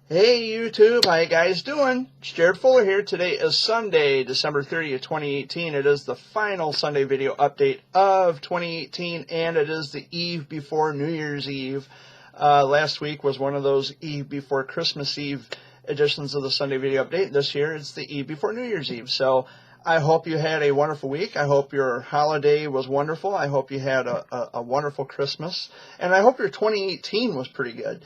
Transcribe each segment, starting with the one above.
Hey YouTube, how you guys doing? It's Jared Fuller here. Today is Sunday, December 30th, 2018. It is the final Sunday video update of 2018, and it is the eve before New Year's Eve. Last week was one of those eve before Christmas Eve editions of the Sunday video update. This year it's the eve before New Year's Eve. So I hope you had a wonderful week. I hope your holiday was wonderful. I hope you had a wonderful Christmas. And I hope your 2018 was pretty good.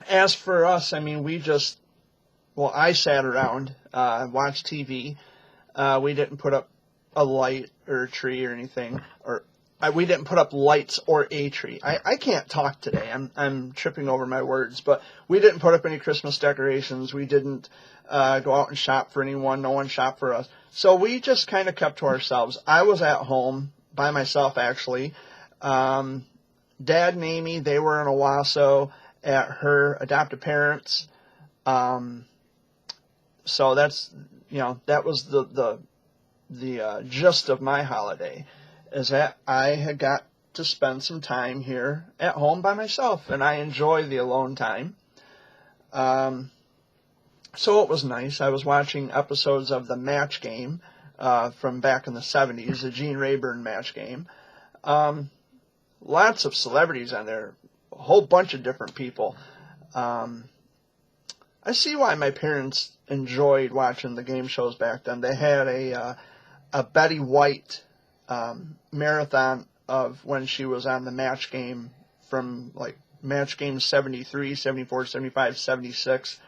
As for us, I mean, I sat around, watched TV. We didn't put up a light or a tree or anything, we didn't put up lights or a tree. I can't talk today. I'm tripping over my words, but we didn't put up any Christmas decorations. We didn't go out and shop for anyone. No one shopped for us. So we just kind of kept to ourselves. I was at home by myself, actually. Dad and Amy, they were in Owasso at her adoptive parents. So that's, that was the gist of my holiday, is that I had got to spend some time here at home by myself, and I enjoy the alone time. So it was nice. I was watching episodes of the Match Game from back in the 70s, the Gene Rayburn Match Game. Lots of celebrities on there. A whole bunch of different people. I see why my parents enjoyed watching the game shows back then. They had a Betty White marathon of when she was on the Match Game, from like Match Game 73, 74, 75, 76.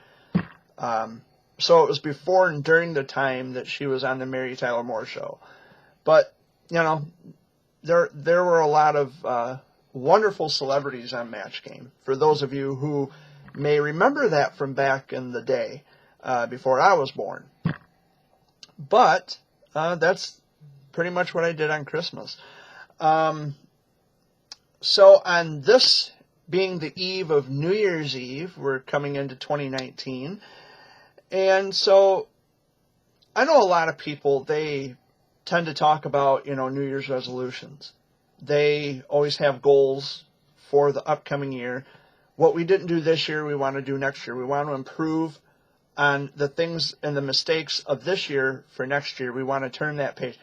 So it was before and during the time that she was on the Mary Tyler Moore Show. But, there were a lot of wonderful celebrities on Match Game. For those of you who may remember that from back in the day, before I was born. But that's pretty much what I did on Christmas. So on this being the eve of New Year's Eve, we're coming into 2019. And so I know a lot of people, they tend to talk about, New Year's resolutions. They always have goals for the upcoming year. What we didn't do this year, we want to do next year. We want to improve on the things and the mistakes of this year for next year. We want to turn that page.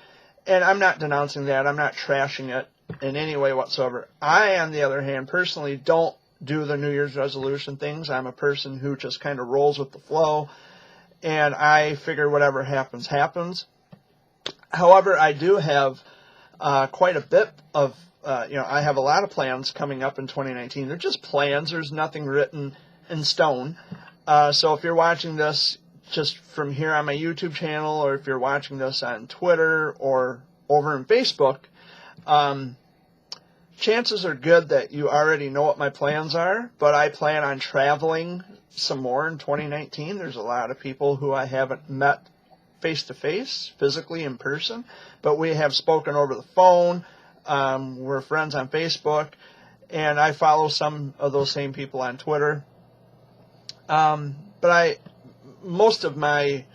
And I'm not denouncing that. I'm not trashing it in any way whatsoever. I, on the other hand, personally don't do the New Year's resolution things. I'm a person who just kind of rolls with the flow, and I figure whatever happens, happens. However, I do have quite a bit of, I have a lot of plans coming up in 2019. They're just plans. There's nothing written in stone. So if you're watching this just from here on my YouTube channel, or if you're watching this on Twitter or over on Facebook, chances are good that you already know what my plans are, but I plan on traveling some more in 2019. There's a lot of people who I haven't met face-to-face, physically in person, but we have spoken over the phone. We're friends on Facebook, and I follow some of those same people on Twitter. But most of my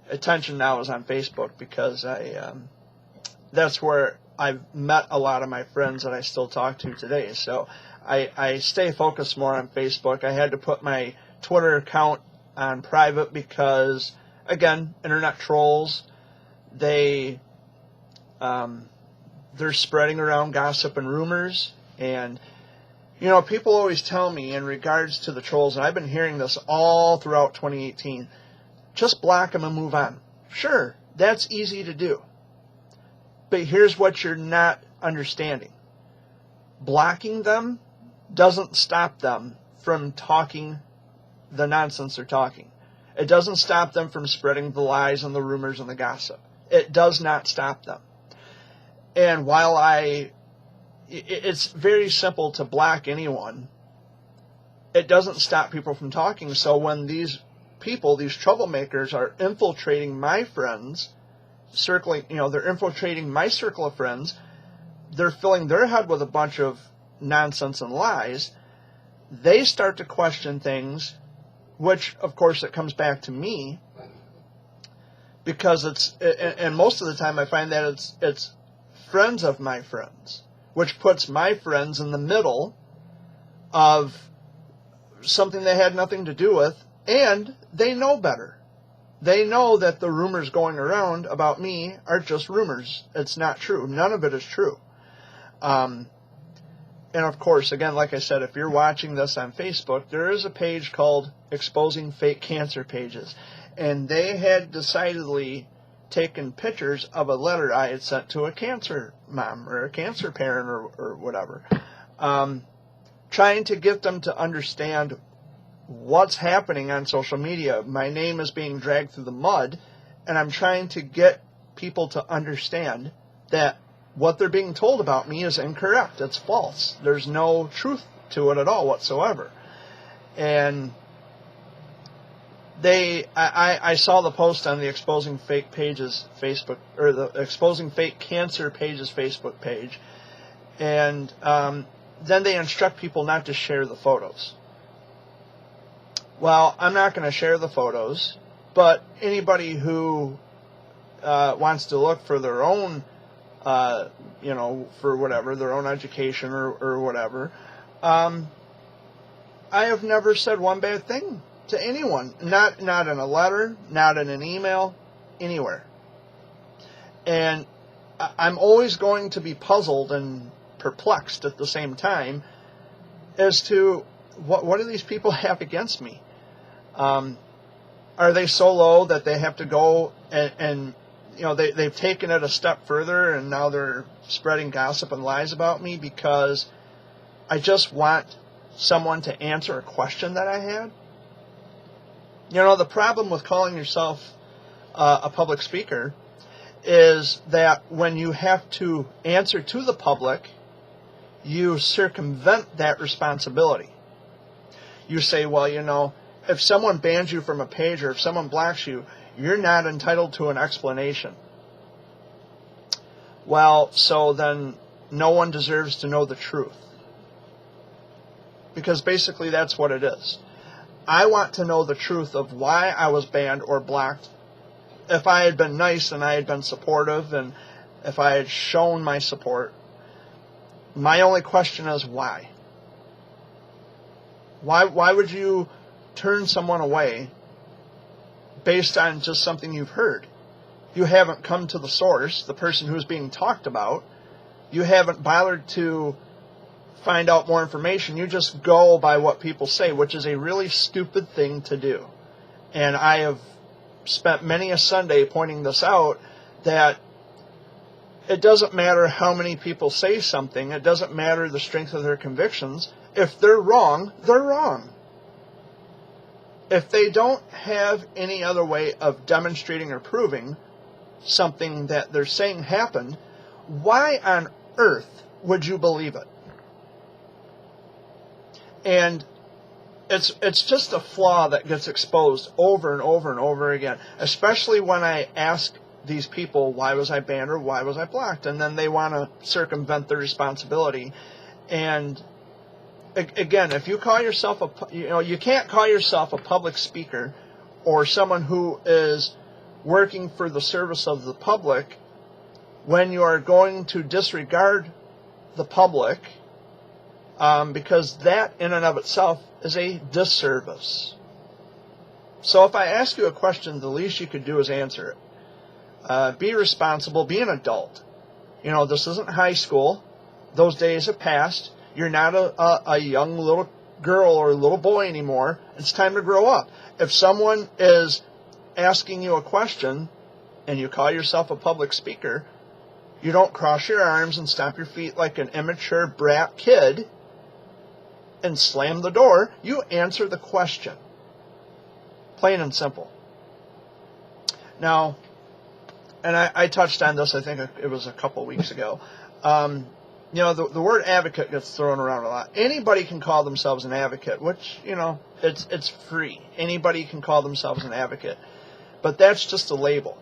attention now is on Facebook, because that's where I've met a lot of my friends that I still talk to today. So I stay focused more on Facebook. I had to put my Twitter account on private because, again, internet trolls, they're spreading around gossip and rumors. And, people always tell me in regards to the trolls, and I've been hearing this all throughout 2018, just block them and move on. Sure, that's easy to do. But here's what you're not understanding. Blocking them doesn't stop them from talking the nonsense they're talking. It doesn't stop them from spreading the lies and the rumors and the gossip. It does not stop them. And while it's very simple to block anyone, it doesn't stop people from talking. So when these people, these troublemakers, are infiltrating my friends, they're infiltrating my circle of friends, they're filling their head with a bunch of nonsense and lies, they start to question things, which, of course, it comes back to me, because and most of the time I find that it's friends of my friends, which puts my friends in the middle of something they had nothing to do with, and they know better. They know that the rumors going around about me are just rumors. It's not true. None of it is true. And of course, again, like I said, if you're watching this on Facebook, there is a page called Exposing Fake Cancer Pages. And they had decidedly taken pictures of a letter I had sent to a cancer mom or a cancer parent or whatever, trying to get them to understand what's happening on social media. My name is being dragged through the mud, and I'm trying to get people to understand that what they're being told about me is incorrect. It's false. There's no truth to it at all whatsoever. And I saw the post on the Exposing Fake Pages Facebook, or the Exposing Fake Cancer Pages Facebook page, and then they instruct people not to share the photos. Well, I'm not going to share the photos, but anybody who wants to look for their own, for whatever, their own education or whatever, I have never said one bad thing to anyone. Not in a letter, not in an email, anywhere. And I'm always going to be puzzled and perplexed at the same time as to what do these people have against me? Are they so low that they have to go and they've taken it a step further and now they're spreading gossip and lies about me because I just want someone to answer a question that I had? The problem with calling yourself a public speaker is that when you have to answer to the public, you circumvent that responsibility. You say, well, if someone bans you from a page or if someone blocks you, you're not entitled to an explanation. Well, so then no one deserves to know the truth. Because basically that's what it is. I want to know the truth of why I was banned or blocked. If I had been nice and I had been supportive and if I had shown my support, my only question is why? Why would you turn someone away based on just something you've heard? You haven't come to the source, the person who's being talked about. You haven't bothered to find out more information. You just go by what people say, which is a really stupid thing to do. And I have spent many a Sunday pointing this out, that it doesn't matter how many people say something. It doesn't matter the strength of their convictions. If they're wrong, they're wrong. If they don't have any other way of demonstrating or proving something that they're saying happened, why on earth would you believe it? And it's just a flaw that gets exposed over and over and over again, especially when I ask these people, why was I banned or why was I blocked? And then they want to circumvent their responsibility. And again, if you call yourself you can't call yourself a public speaker or someone who is working for the service of the public when you are going to disregard the public, because that in and of itself is a disservice. So if I ask you a question, the least you could do is answer it. Be responsible, be an adult. This isn't high school. Those days have passed. You're not a young little girl or little boy anymore. It's time to grow up. If someone is asking you a question and you call yourself a public speaker, you don't cross your arms and stomp your feet like an immature brat kid and slam the door. You answer the question. Plain and simple. Now, and I touched on this, I think it was a couple weeks ago. The word advocate gets thrown around a lot. Anybody can call themselves an advocate, which, it's free. Anybody can call themselves an advocate. But that's just a label.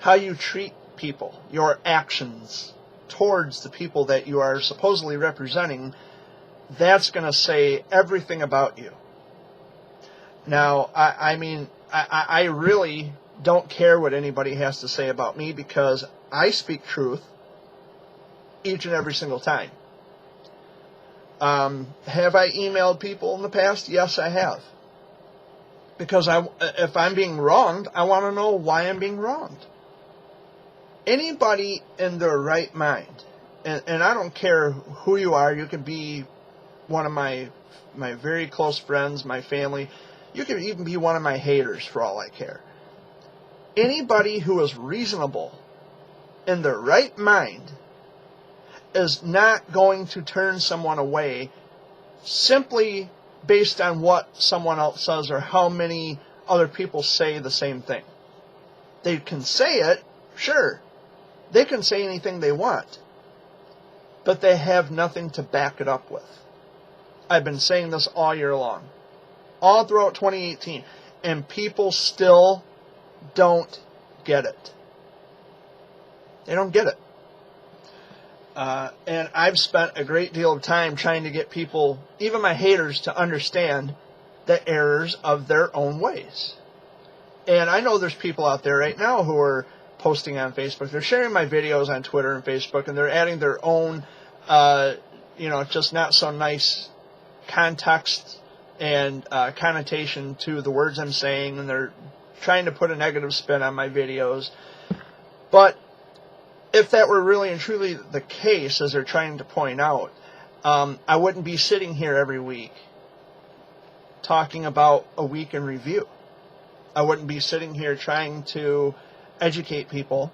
How you treat people, your actions towards the people that you are supposedly representing, that's going to say everything about you. Now, I really don't care what anybody has to say about me, because I speak truth each and every single time. Have I emailed people in the past? Yes, I have. Because if I'm being wronged, I want to know why I'm being wronged. Anybody in their right mind, and I don't care who you are, you could be one of my very close friends, my family, you could even be one of my haters for all I care. Anybody who is reasonable in their right mind is not going to turn someone away simply based on what someone else says or how many other people say the same thing. They can say it, sure. They can say anything they want. But they have nothing to back it up with. I've been saying this all year long. All throughout 2018. And people still don't get it. They don't get it. And I've spent a great deal of time trying to get people, even my haters, to understand the errors of their own ways. And I know there's people out there right now who are posting on Facebook. They're sharing my videos on Twitter and Facebook, and they're adding their own, just not so nice context and connotation to the words I'm saying, and they're trying to put a negative spin on my videos. But if that were really and truly the case, as they're trying to point out, I wouldn't be sitting here every week talking about a week in review. I wouldn't be sitting here trying to educate people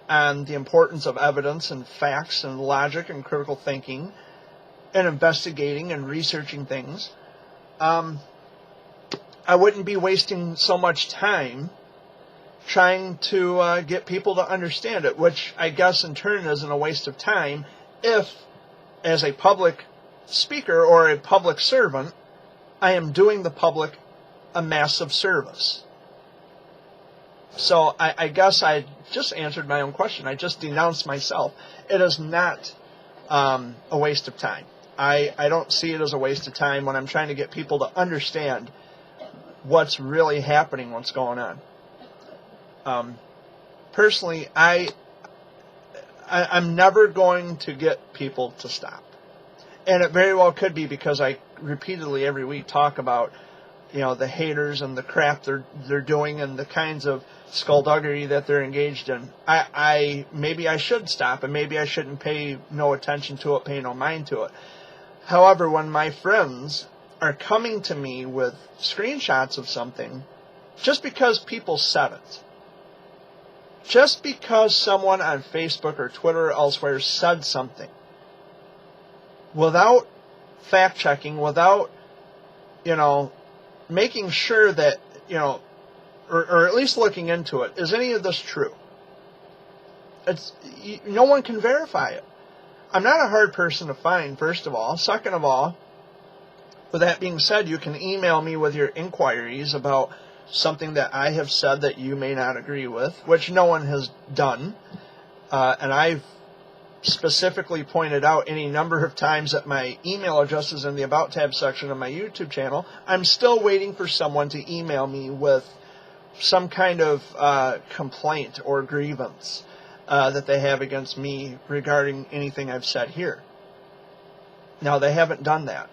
on the importance of evidence and facts and logic and critical thinking and investigating and researching things. I wouldn't be wasting so much time trying to get people to understand it, which I guess in turn isn't a waste of time if, as a public speaker or a public servant, I am doing the public a massive service. So I guess I just answered my own question. I just denounced myself. It is not a waste of time. I don't see it as a waste of time when I'm trying to get people to understand what's really happening, what's going on. Personally, I'm never going to get people to stop. And it very well could be because I repeatedly every week talk about, the haters and the crap they're doing and the kinds of skullduggery that they're engaged in. Maybe I should stop, and maybe I shouldn't pay no attention to it, pay no mind to it. However, when my friends are coming to me with screenshots of something, just because people said it, just because someone on Facebook or Twitter or elsewhere said something, without fact-checking, without, making sure that, or at least looking into it, is any of this true? No one can verify it. I'm not a hard person to find, first of all. Second of all, with that being said, you can email me with your inquiries about something that I have said that you may not agree with, which no one has done. And I've specifically pointed out any number of times that my email address is in the About tab section of my YouTube channel. I'm still waiting for someone to email me with some kind of complaint or grievance that they have against me regarding anything I've said here. Now, they haven't done that.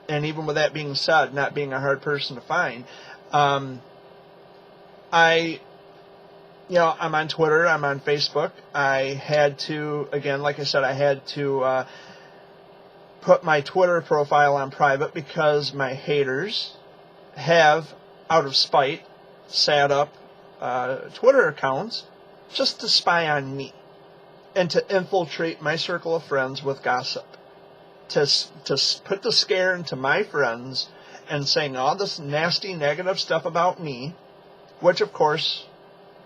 And even with that being said, not being a hard person to find, I'm on Twitter, I'm on Facebook. I had to, again, like I said, I had to put my Twitter profile on private because my haters have, out of spite, set up Twitter accounts just to spy on me and to infiltrate my circle of friends with gossip, to put the scare into my friends and saying all this nasty, negative stuff about me, which, of course,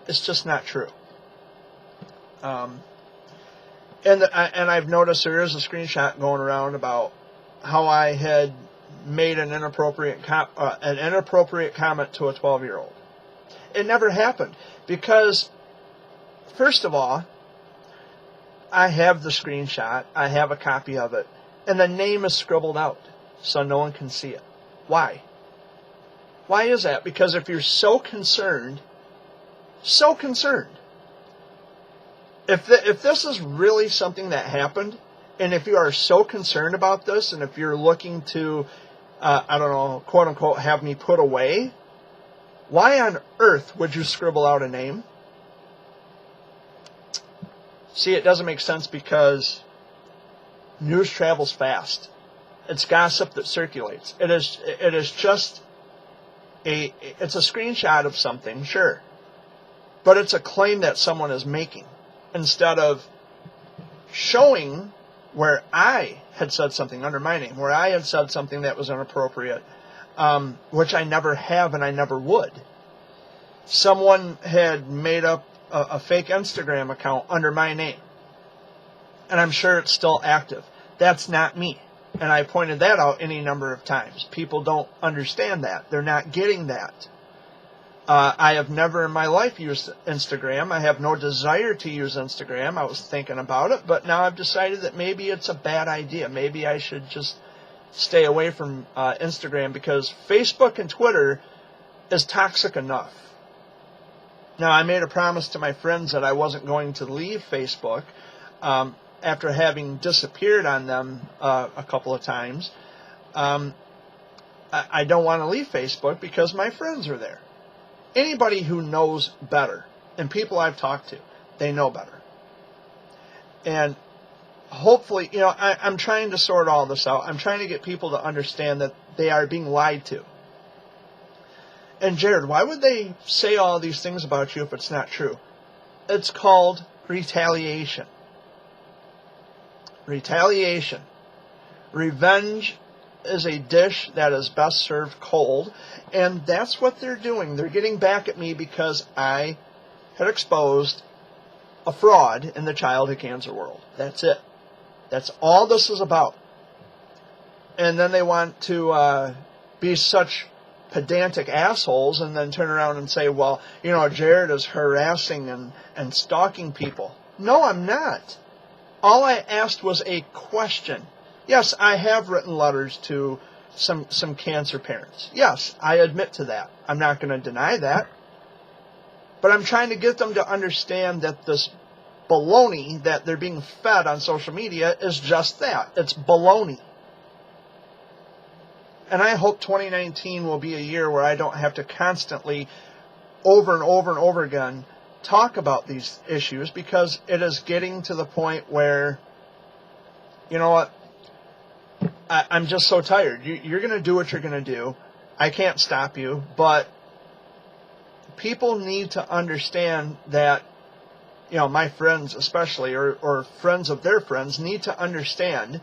is just not true. And I've noticed there is a screenshot going around about how I had made an inappropriate comment to a 12-year-old. It never happened because, first of all, I have the screenshot, I have a copy of it, and the name is scribbled out so no one can see it. Why? Why is that? Because if you're so concerned, if this is really something that happened, And if you are so concerned about this, and if you're looking to, I don't know, quote unquote, have me put away, why on earth would you scribble out a name? See, it doesn't make sense because news travels fast. It's gossip that circulates. It is just it's a screenshot of something, sure. But it's a claim that someone is making instead of showing where I had said something under my name, where I had said something that was inappropriate, which I never have and I never would. Someone had made up a fake Instagram account under my name, and I'm sure it's still active. That's not me. And I pointed that out any number of times. People don't understand that. They're not getting that. I have never in my life used Instagram. I have no desire to use Instagram. I was thinking about it, but now I've decided that maybe it's a bad idea. Maybe I should just stay away from Instagram, because Facebook and Twitter is toxic enough. Now, I made a promise to my friends that I wasn't going to leave Facebook after having disappeared on them a couple of times. I don't want to leave Facebook because my friends are there. Anybody who knows better, and people I've talked to, they know better. And hopefully, I'm trying to sort all this out. I'm trying to get people to understand that they are being lied to. And Jared, why would they say all these things about you if it's not true? It's called retaliation. Retaliation. Revenge is a dish that is best served cold, and that's what they're doing. They're getting back at me because I had exposed a fraud in the childhood cancer world. That's it. That's all this is about. And then they want to be such pedantic assholes and then turn around and say, well, Jared is harassing and stalking people. No, I'm not. All I asked was a question. Yes, I have written letters to some cancer parents. Yes, I admit to that. I'm not going to deny that. But I'm trying to get them to understand that this baloney that they're being fed on social media is just that. It's baloney. And I hope 2019 will be a year where I don't have to constantly, over and over and over again, talk about these issues, because it is getting to the point where, you know what, I'm just so tired. You're going to do what you're going to do. I can't stop you, but people need to understand that, my friends especially, or friends of their friends, need to understand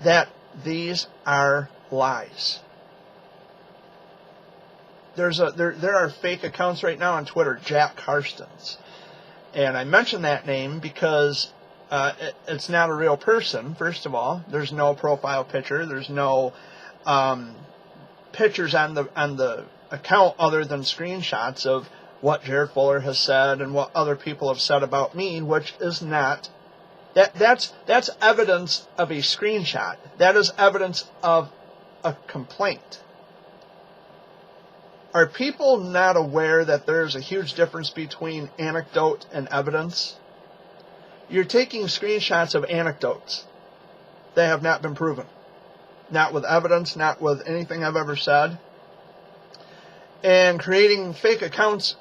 that these are lies. There are fake accounts right now on Twitter, Jack Karstens. And I mention that name because it's not a real person, first of all. There's no profile picture. There's no pictures on the account other than screenshots of what Jared Fuller has said and what other people have said about me, which is not. That's evidence of a screenshot. That is evidence of a complaint. Are people not aware that there's a huge difference between anecdote and evidence? You're taking screenshots of anecdotes that have not been proven. Not with evidence, not with anything I've ever said. And creating fake accounts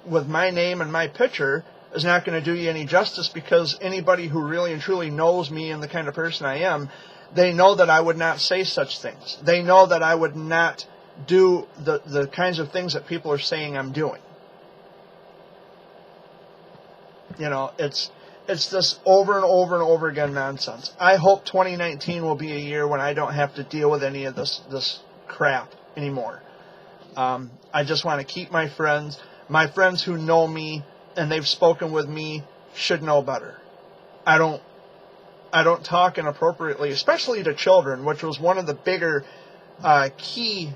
with my name and my picture is not going to do you any justice, because anybody who really and truly knows me and the kind of person I am, they know that I would not say such things. They know that I would not do the kinds of things that people are saying I'm doing. It's this over and over and over again nonsense. I hope 2019 will be a year when I don't have to deal with any of this crap anymore. I just want to keep my friends who know me and they've spoken with me should know better. I don't talk inappropriately, especially to children, which was one of the bigger key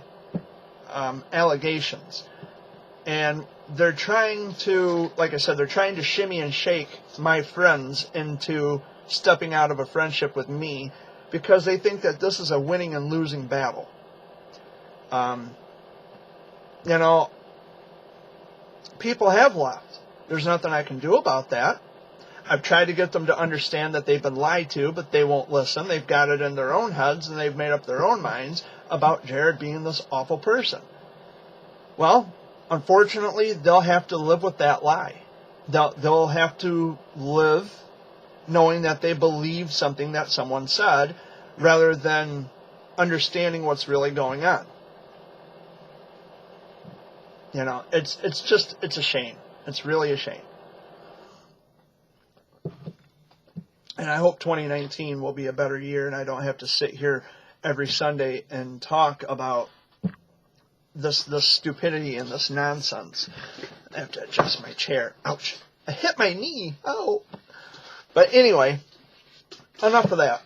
allegations. And they're trying to, like I said, they're trying to shimmy and shake my friends into stepping out of a friendship with me because they think that this is a winning and losing battle. People have left. There's nothing I can do about that. I've tried to get them to understand that they've been lied to, but they won't listen. They've got it in their own heads, and they've made up their own minds about Jared being this awful person. Well, unfortunately, they'll have to live with that lie. They'll have to live knowing that they believe something that someone said rather than understanding what's really going on. You know, it's a shame. It's really a shame. And I hope 2019 will be a better year and I don't have to sit here every Sunday and talk about this stupidity and this nonsense. I have to adjust my chair. Ouch. I hit my knee. Oh. But anyway, enough of that.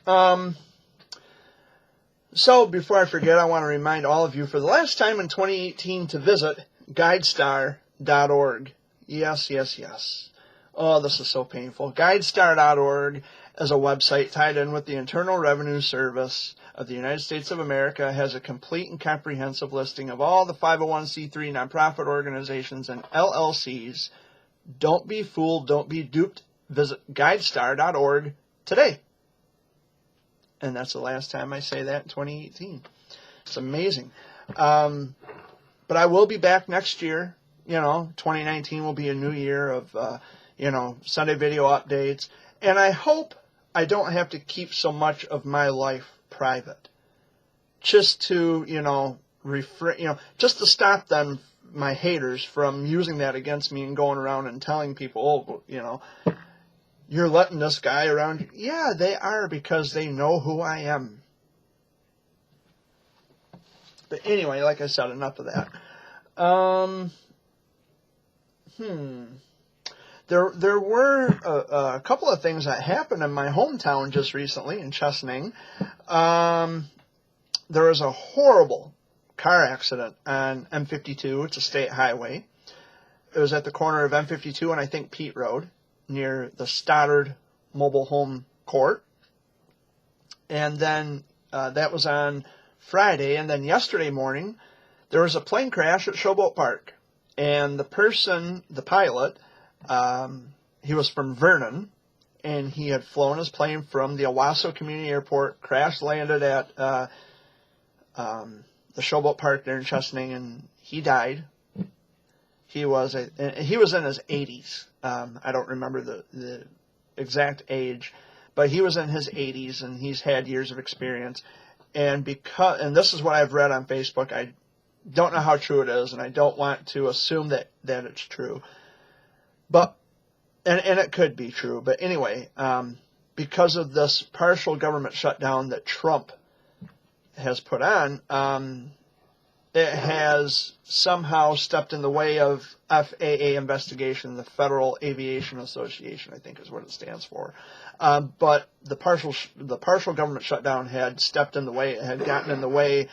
So before I forget, I want to remind all of you for the last time in 2018 to visit GuideStar.org. Yes, yes, yes. Oh, this is so painful. GuideStar.org is a website tied in with the Internal Revenue Service of the United States of America. Has a complete and comprehensive listing of all the 501c3 nonprofit organizations and LLCs. Don't be fooled. Don't be duped. Visit GuideStar.org today. And that's the last time I say that in 2018. It's amazing. But I will be back next year. You know, 2019 will be a new year of, Sunday video updates. And I hope I don't have to keep so much of my life private. Just to, just to stop them, my haters, from using that against me and going around and telling people, you're letting this guy around. Yeah, they are, because they know who I am. But anyway, like I said, enough of that. There were a couple of things that happened in my hometown just recently in Chesaning. There was a horrible car accident on M52. It's a state highway. It was at the corner of M52 and I think Pete Road, near the Stoddard Mobile Home Court. And then that was on Friday. And then yesterday morning, there was a plane crash at Showboat Park. And the person, the pilot, he was from Vernon, and he had flown his plane from the Owasso Community Airport, crash landed at the Showboat Park there in Chesaning, and he died. He was in his 80s. I don't remember the exact age, but he was in his 80s, and he's had years of experience. And this is what I've read on Facebook. I don't know how true it is, and I don't want to assume that it's true. But and it could be true. But anyway, because of this partial government shutdown that Trump has put on, it has somehow stepped in the way of FAA investigation, the Federal Aviation Association, I think is what it stands for. But the partial government shutdown had stepped in the way. It had gotten in the way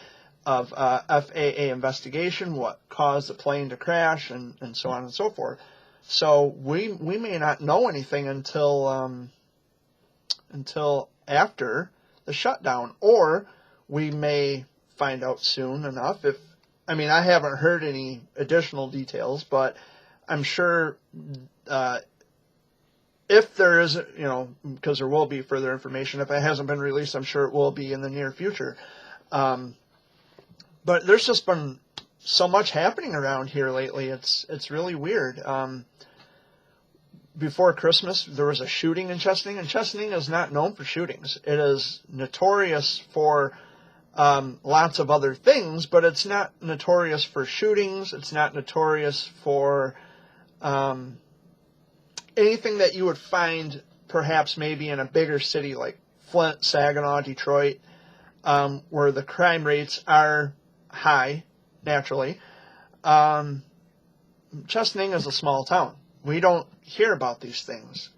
of FAA investigation, what caused the plane to crash, and so on and so forth. So we may not know anything until after the shutdown, or we may find out soon enough. I haven't heard any additional details, but I'm sure if there is, because there will be further information. If it hasn't been released, I'm sure it will be in the near future. But there's just been so much happening around here lately. It's really weird. Before Christmas, there was a shooting in Chesaning, and Chesaning is not known for shootings. It is notorious for lots of other things, but it's not notorious for shootings. It's not notorious for anything that you would find perhaps maybe in a bigger city like Flint, Saginaw, Detroit, where the crime rates are high, naturally. Chesaning is a small town. We don't hear about these things,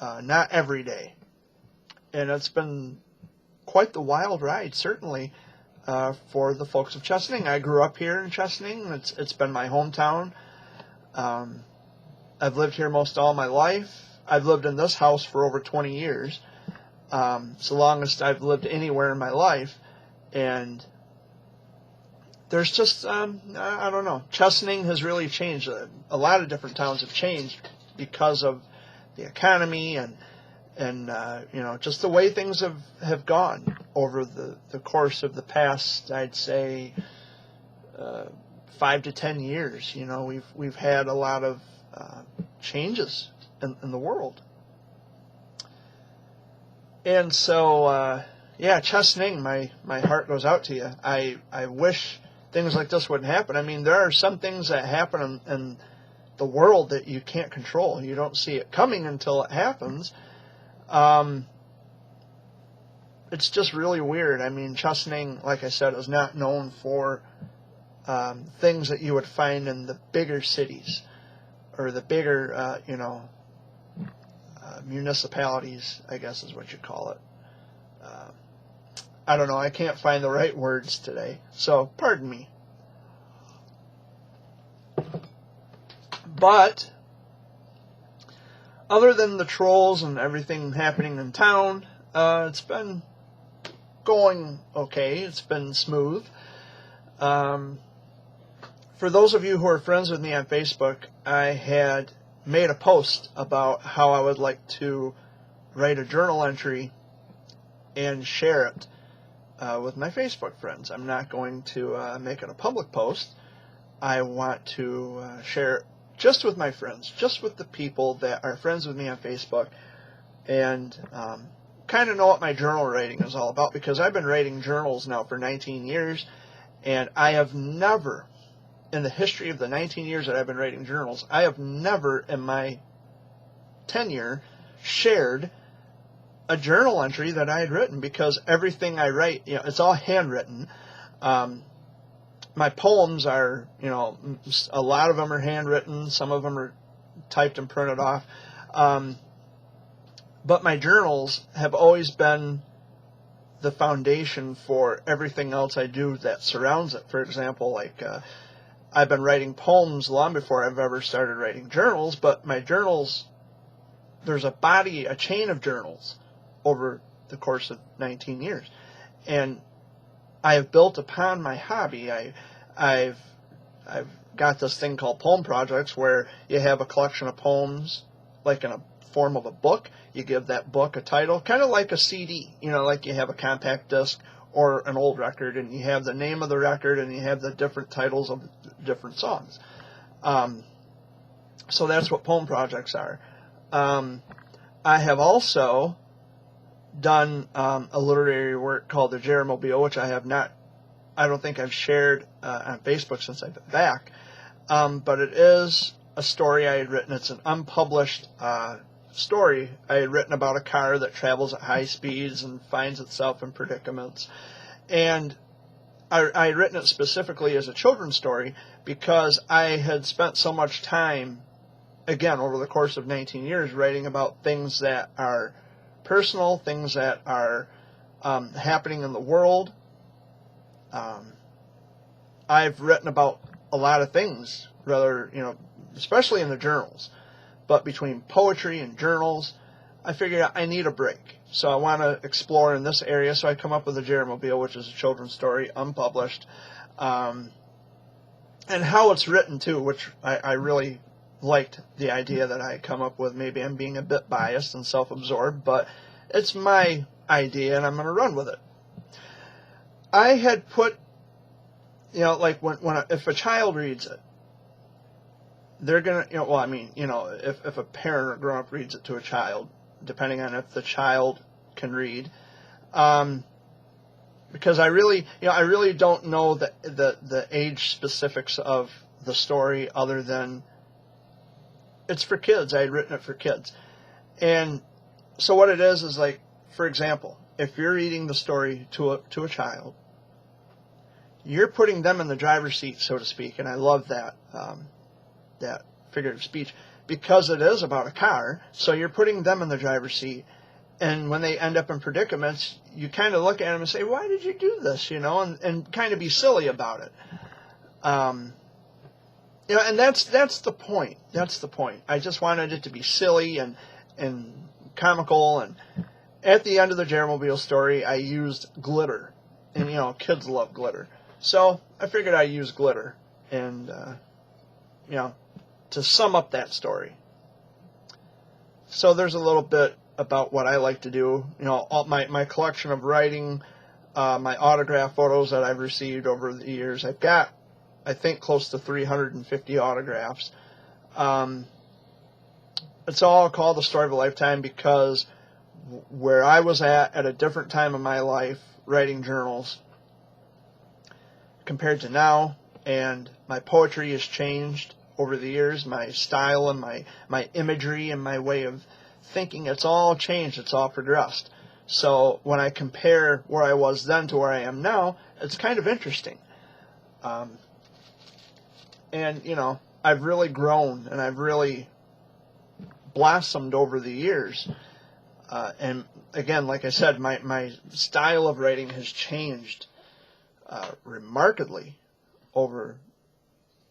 not every day. And it's been quite the wild ride, certainly, for the folks of Chesaning. I grew up here in Chesaning. It's been my hometown. I've lived here most all my life. I've lived in this house for over 20 years. It's the longest I've lived anywhere in my life. And there's just, I don't know. Chesaning has really changed. A lot of different towns have changed because of the economy and just the way things have gone over the course of the past, I'd say, 5 to 10 years. We've had a lot of changes in the world. And so, Chesning, my heart goes out to you. I wish things like this wouldn't happen. I mean, there are some things that happen in the world that you can't control. You don't see it coming until it happens. It's just really weird. I mean, Chesning, like I said, is not known for things that you would find in the bigger cities or the bigger, municipalities, I guess is what you call it. I don't know. I can't find the right words today, so pardon me. But other than the trolls and everything happening in town, it's been going okay. It's been smooth. For those of you who are friends with me on Facebook, I had made a post about how I would like to write a journal entry and share it with my Facebook friends. I'm not going to make it a public post. I want to share it just with my friends, just with the people that are friends with me on Facebook, and kind of know what my journal writing is all about, because I've been writing journals now for 19 years, and I have never, in the history of the 19 years that I've been writing journals, I have never in my tenure shared a journal entry that I had written, because everything I write, it's all handwritten. My poems are, a lot of them are handwritten, some of them are typed and printed off. But my journals have always been the foundation for everything else I do that surrounds it. For example, like I've been writing poems long before I've ever started writing journals, but my journals, there's a chain of journals over the course of 19 years. And I have built upon my hobby. I've got this thing called Poem Projects, where you have a collection of poems, like in a form of a book. You give that book a title, kind of like a CD, like you have a compact disc or an old record, and you have the name of the record and you have the different titles of different songs. So that's what Poem Projects are. I have also done a literary work called The Jeremobile, which I don't think I've shared on Facebook since I've been back. But it is a story I had written. It's an unpublished story I had written about a car that travels at high speeds and finds itself in predicaments. And I had written it specifically as a children's story because I had spent so much time, again, over the course of 19 years, writing about things that are personal, things that are happening in the world. I've written about a lot of things, especially in the journals. But between poetry and journals, I figured out I need a break. So I want to explore in this area. So I come up with The Jeremobile, which is a children's story, unpublished. And how it's written, too, which I really liked the idea that I come up with. Maybe I'm being a bit biased and self-absorbed, but it's my idea, and I'm going to run with it. I had put, if a child reads it, they're going to, if a parent or grown-up reads it to a child, depending on if the child can read, because I really don't know the age specifics of the story, other than it's for kids. I had written it for kids. And so what it is like, for example, if you're reading the story to a child, you're putting them in the driver's seat, so to speak. And I love that figurative speech, because it is about a car. So you're putting them in the driver's seat. And when they end up in predicaments, you kind of look at them and say, why did you do this? And kind of be silly about it. And that's the point. That's the point. I just wanted it to be silly and comical. And at the end of the Jeremobile story, I used glitter. And, kids love glitter. So I figured I'd use glitter and, to sum up that story. So there's a little bit about what I like to do. You know, all my collection of writing, my autograph photos that I've received over the years. I've got, I think, close to 350 autographs. It's all called The Story of a Lifetime because where I was at a different time of my life writing journals compared to now, and my poetry has changed over the years, my style and my imagery and my way of thinking, it's all changed, it's all progressed. So when I compare where I was then to where I am now, it's kind of interesting. And, you know, I've really grown and I've really blossomed over the years. And again, like I said, my style of writing has changed remarkably over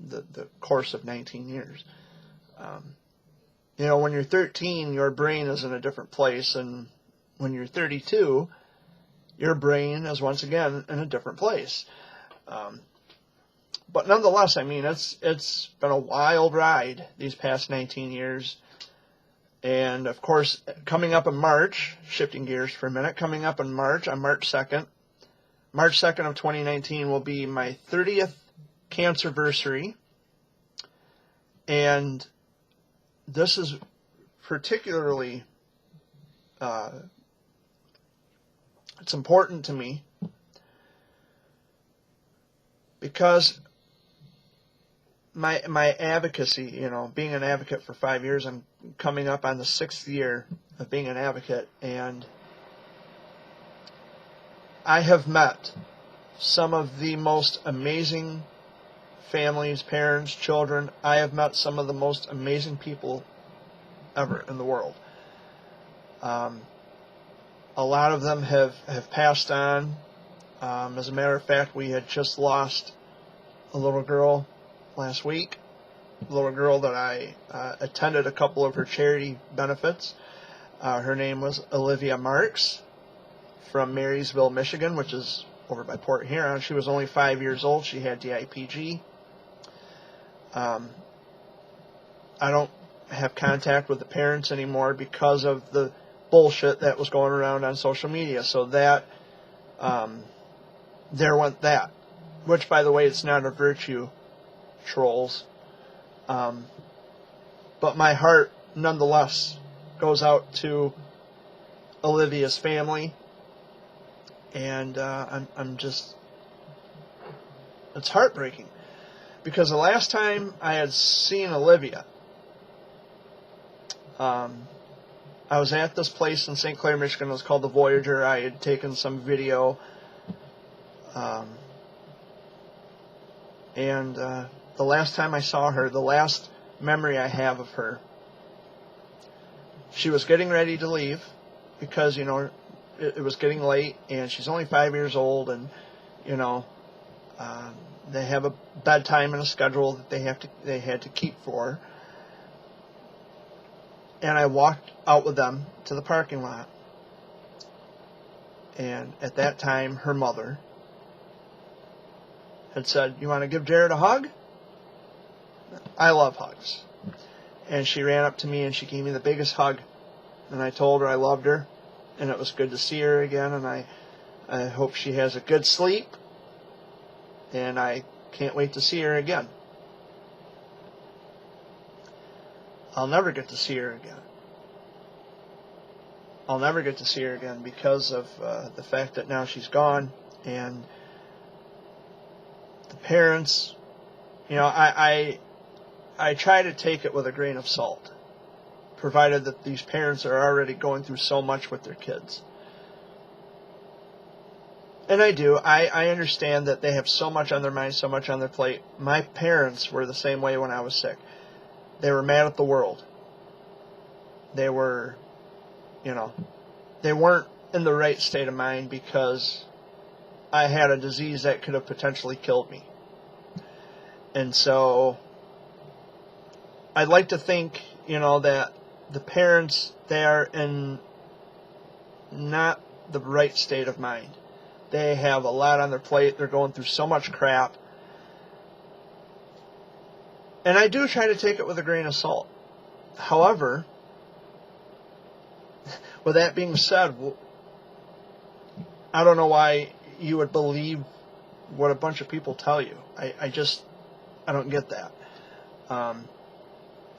the course of 19 years. You know, when you're 13, your brain is in a different place, and when you're 32, your brain is once again in a different place. But nonetheless, I mean, it's been a wild ride these past 19 years. And of course, coming up in March, shifting gears for a minute, coming up in March, on March 2nd of 2019 will be my 30th cancerversary. And this is particularly, it's important to me because my advocacy, you know, being an advocate for 5 years, I'm coming up on the 6th year of being an advocate, and I have met some of the most amazing families, parents, children. I have met some of the most amazing people ever in the world. A lot of them have passed on. As a matter of fact, we had just lost a little girl last week, a little girl that I attended a couple of her charity benefits. Her name was Olivia Marks from Marysville, Michigan, which is over by Port Huron. She was only 5 years old. She had DIPG. I don't have contact with the parents anymore because of the bullshit that was going around on social media. So that, there went that. Which, by the way, it's not a virtue, trolls. But my heart, nonetheless, goes out to Olivia's family. And I'm just, it's heartbreaking. Because the last time I had seen Olivia, I was at this place in St. Clair, Michigan. It was called the Voyager. I had taken some video. And the last time I saw her, the last memory I have of her, she was getting ready to leave because, you know, it was getting late, and she's only 5 years old, and, you know, they have a bedtime and a schedule that they had to keep for her. And I walked out with them to the parking lot. And at that time, her mother had said, "You want to give Jared a hug?" I love hugs. And she ran up to me and she gave me the biggest hug. And I told her I loved her. And it was good to see her again. And I hope she has a good sleep. And I can't wait to see her again. I'll never get to see her again. I'll never get to see her again because of the fact that now she's gone. And the parents, you know, I try to take it with a grain of salt, provided that these parents are already going through so much with their kids. And I do. I understand that they have so much on their mind, so much on their plate. My parents were the same way when I was sick. They were mad at the world. They were, you know, they weren't in the right state of mind because I had a disease that could have potentially killed me. And so I'd like to think, you know, that the parents, they are in not the right state of mind. They have a lot on their plate. They're going through so much crap. And I do try to take it with a grain of salt. However, With that being said, I don't know why you would believe what a bunch of people tell you. I don't get that.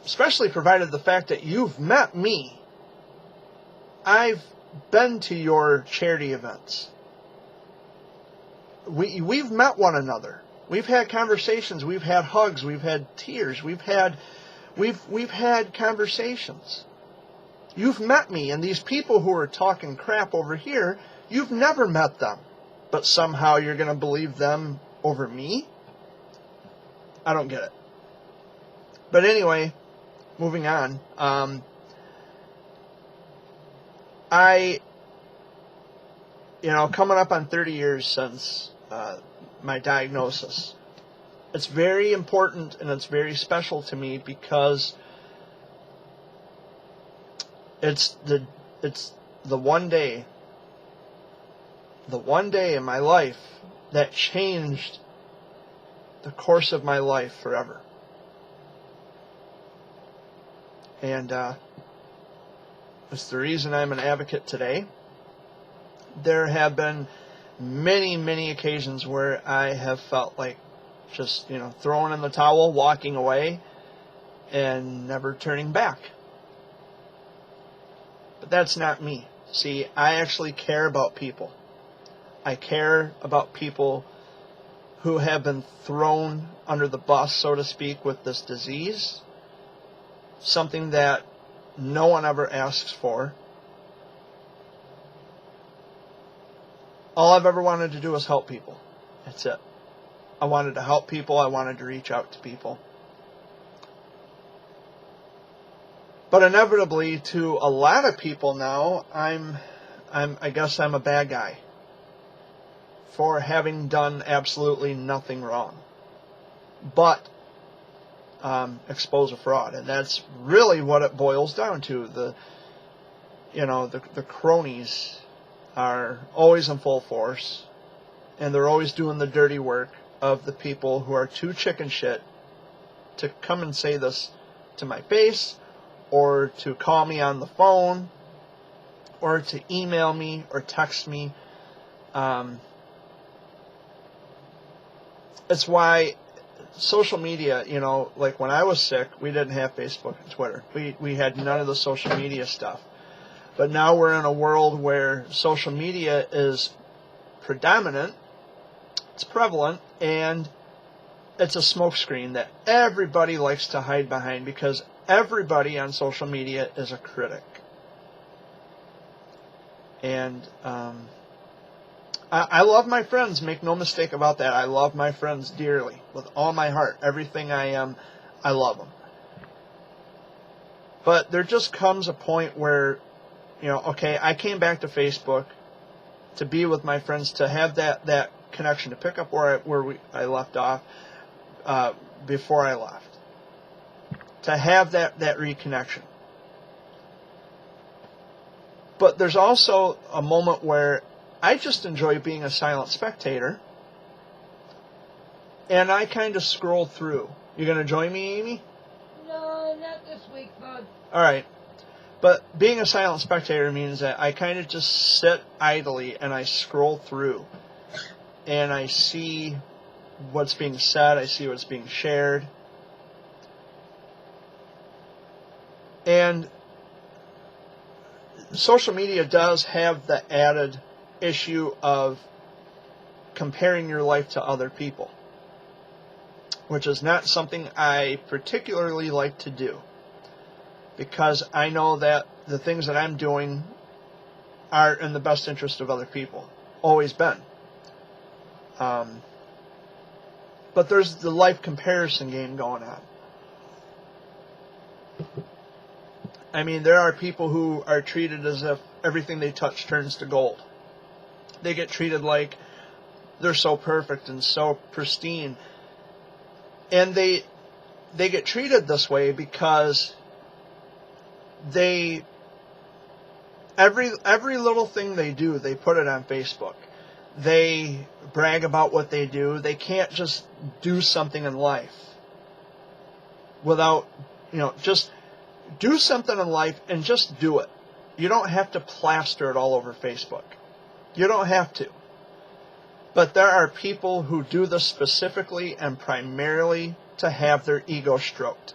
Especially provided the fact that you've met me. I've been to your charity events. We've met one another. We've had conversations. We've had hugs. We've had tears. We've had conversations. You've met me, and these people who are talking crap over here, you've never met them. But somehow you're going to believe them over me? I don't get it. But anyway, moving on. Coming up on 30 years since my diagnosis, it's very important and it's very special to me because it's the one day in my life that changed the course of my life forever. And it's the reason I'm an advocate today. There have been many, many occasions where I have felt like just, throwing in the towel, walking away, and never turning back. But that's not me. See, I actually care about people. I care about people who have been thrown under the bus, so to speak, with this disease. Something that no one ever asks for. All I've ever wanted to do is help people. That's it. I wanted to help people. I wanted to reach out to people. But inevitably, to a lot of people now, I guess I'm a bad guy for having done absolutely nothing wrong, but expose a fraud, and that's really what it boils down to. The cronies are always in full force, and they're always doing the dirty work of the people who are too chicken shit to come and say this to my face, or to call me on the phone, or to email me or text me. It's why social media, like when I was sick, we didn't have Facebook and Twitter. We had none of the social media stuff. But now we're in a world where social media is predominant, it's prevalent, and it's a smokescreen that everybody likes to hide behind because everybody on social media is a critic. And I love my friends, make no mistake about that. I love my friends dearly, with all my heart. Everything I am, I love them. But there just comes a point where, okay, I came back to Facebook to be with my friends, to have that connection, to pick up where I left off before I left. To have that reconnection. But there's also a moment where I just enjoy being a silent spectator, and I kind of scroll through. You going to join me, Amy? No, not this week, bud. All right. But being a silent spectator means that I kind of just sit idly and I scroll through. And I see what's being said. I see what's being shared. And social media does have the added issue of comparing your life to other people, which is not something I particularly like to do, because I know that the things that I'm doing are in the best interest of other people. Always been. But there's the life comparison game going on. I mean, there are people who are treated as if everything they touch turns to gold. They get treated like they're so perfect and so pristine. And they get treated this way because every little thing they do, they put it on Facebook. They brag about what they do. They can't just do something in life without, just do something in life and just do it. You don't have to plaster it all over Facebook. You don't have to. But there are people who do this specifically and primarily to have their ego stroked.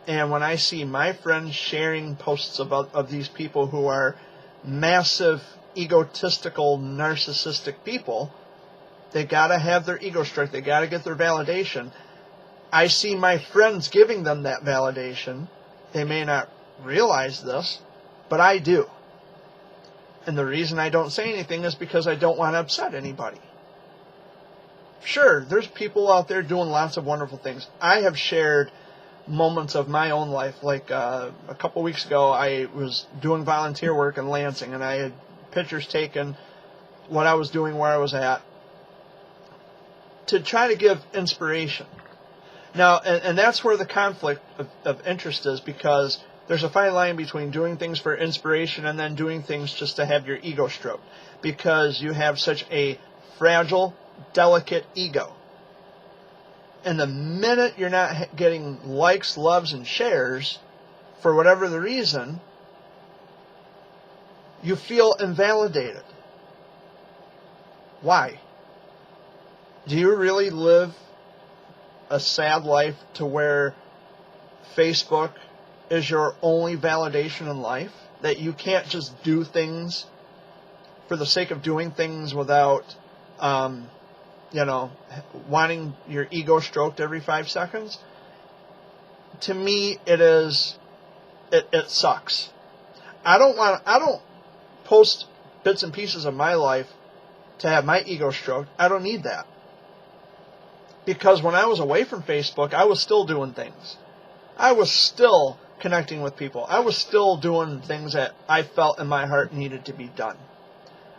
And when I see my friends sharing posts of these people who are massive, egotistical, narcissistic people, they got to have their ego stroked. They got to get their validation. I see my friends giving them that validation. They may not realize this, but I do. And the reason I don't say anything is because I don't want to upset anybody. Sure, there's people out there doing lots of wonderful things. I have shared moments of my own life. Like a couple weeks ago, I was doing volunteer work in Lansing, and I had pictures taken, what I was doing, where I was at, to try to give inspiration. Now, and that's where the conflict of interest is, because there's a fine line between doing things for inspiration and then doing things just to have your ego stroked, because you have such a fragile, delicate ego. And the minute you're not getting likes, loves, and shares, for whatever the reason, you feel invalidated. Why? Do you really live a sad life to where Facebook is your only validation in life? That you can't just do things for the sake of doing things without, wanting your ego stroked every 5 seconds? To me, it sucks. I don't post bits and pieces of my life to have my ego stroked. I don't need that. Because when I was away from Facebook, I was still doing things. I was still connecting with people. I was still doing things that I felt in my heart needed to be done.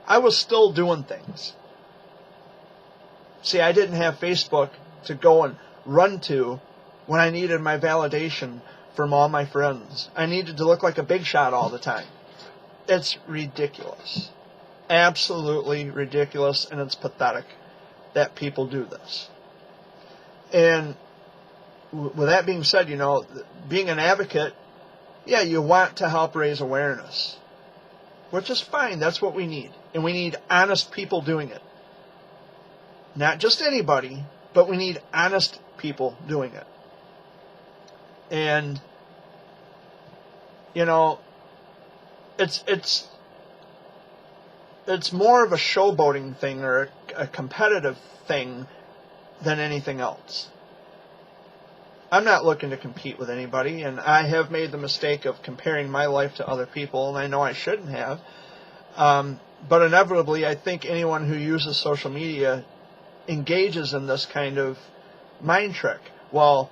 I was still doing things. See, I didn't have Facebook to go and run to when I needed my validation from all my friends. I needed to look like a big shot all the time. It's ridiculous. Absolutely ridiculous, and it's pathetic that people do this. And with that being said, being an advocate, yeah, you want to help raise awareness, which is fine. That's what we need. And we need honest people doing it. Not just anybody, but we need honest people doing it. And, it's more of a showboating thing or a competitive thing than anything else. I'm not looking to compete with anybody, and I have made the mistake of comparing my life to other people, and I know I shouldn't have. But inevitably, I think anyone who uses social media engages in this kind of mind trick. Well,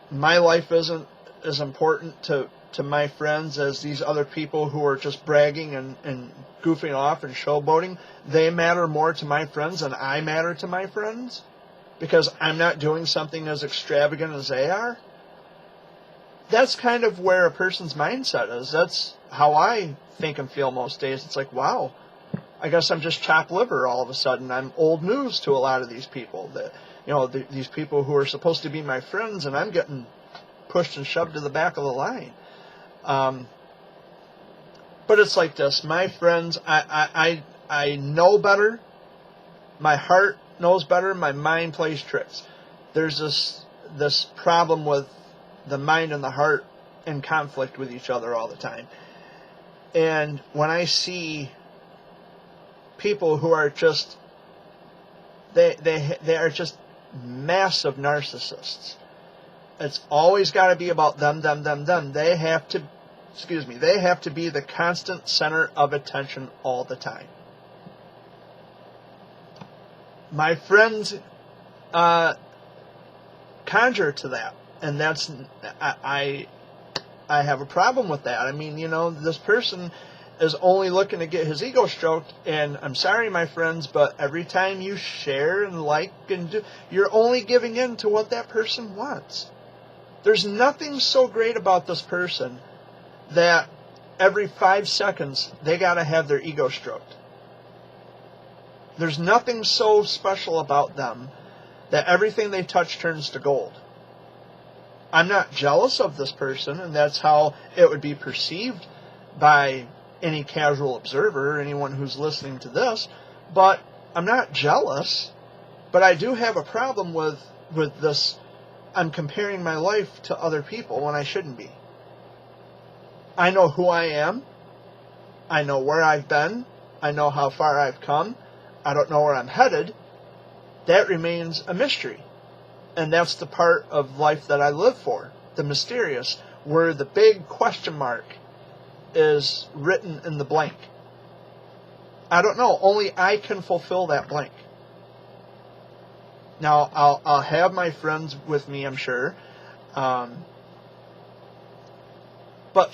my life isn't as important to my friends as these other people who are just bragging and goofing off and showboating. They matter more to my friends than I matter to my friends because I'm not doing something as extravagant as they are. That's kind of where a person's mindset is. That's how I think and feel most days. It's like, wow, I guess I'm just chopped liver all of a sudden. I'm old news to a lot of these people. These people who are supposed to be my friends, and I'm getting pushed and shoved to the back of the line. But it's like this. My friends, I know better. My heart knows better. My mind plays tricks. There's this problem with the mind and the heart in conflict with each other all the time. And when I see people who are just they are just massive narcissists. It's always got to be about them. They have to be the constant center of attention all the time. My friends conjure to that, and that's I have a problem with that. I mean, this person is only looking to get his ego stroked, and I'm sorry, my friends, but every time you share and like and do, you're only giving in to what that person wants. There's nothing so great about this person that every 5 seconds they got to have their ego stroked. There's nothing so special about them that everything they touch turns to gold. I'm not jealous of this person, and that's how it would be perceived by any casual observer, anyone who's listening to this, but I'm not jealous. But I do have a problem with this. I'm comparing my life to other people when I shouldn't be. I know who I am. I know where I've been. I know how far I've come. I don't know where I'm headed. That remains a mystery. And that's the part of life that I live for, the mysterious, where the big question mark is written in the blank. I don't know. Only I can fulfill that blank. Now, I'll have my friends with me, I'm sure. But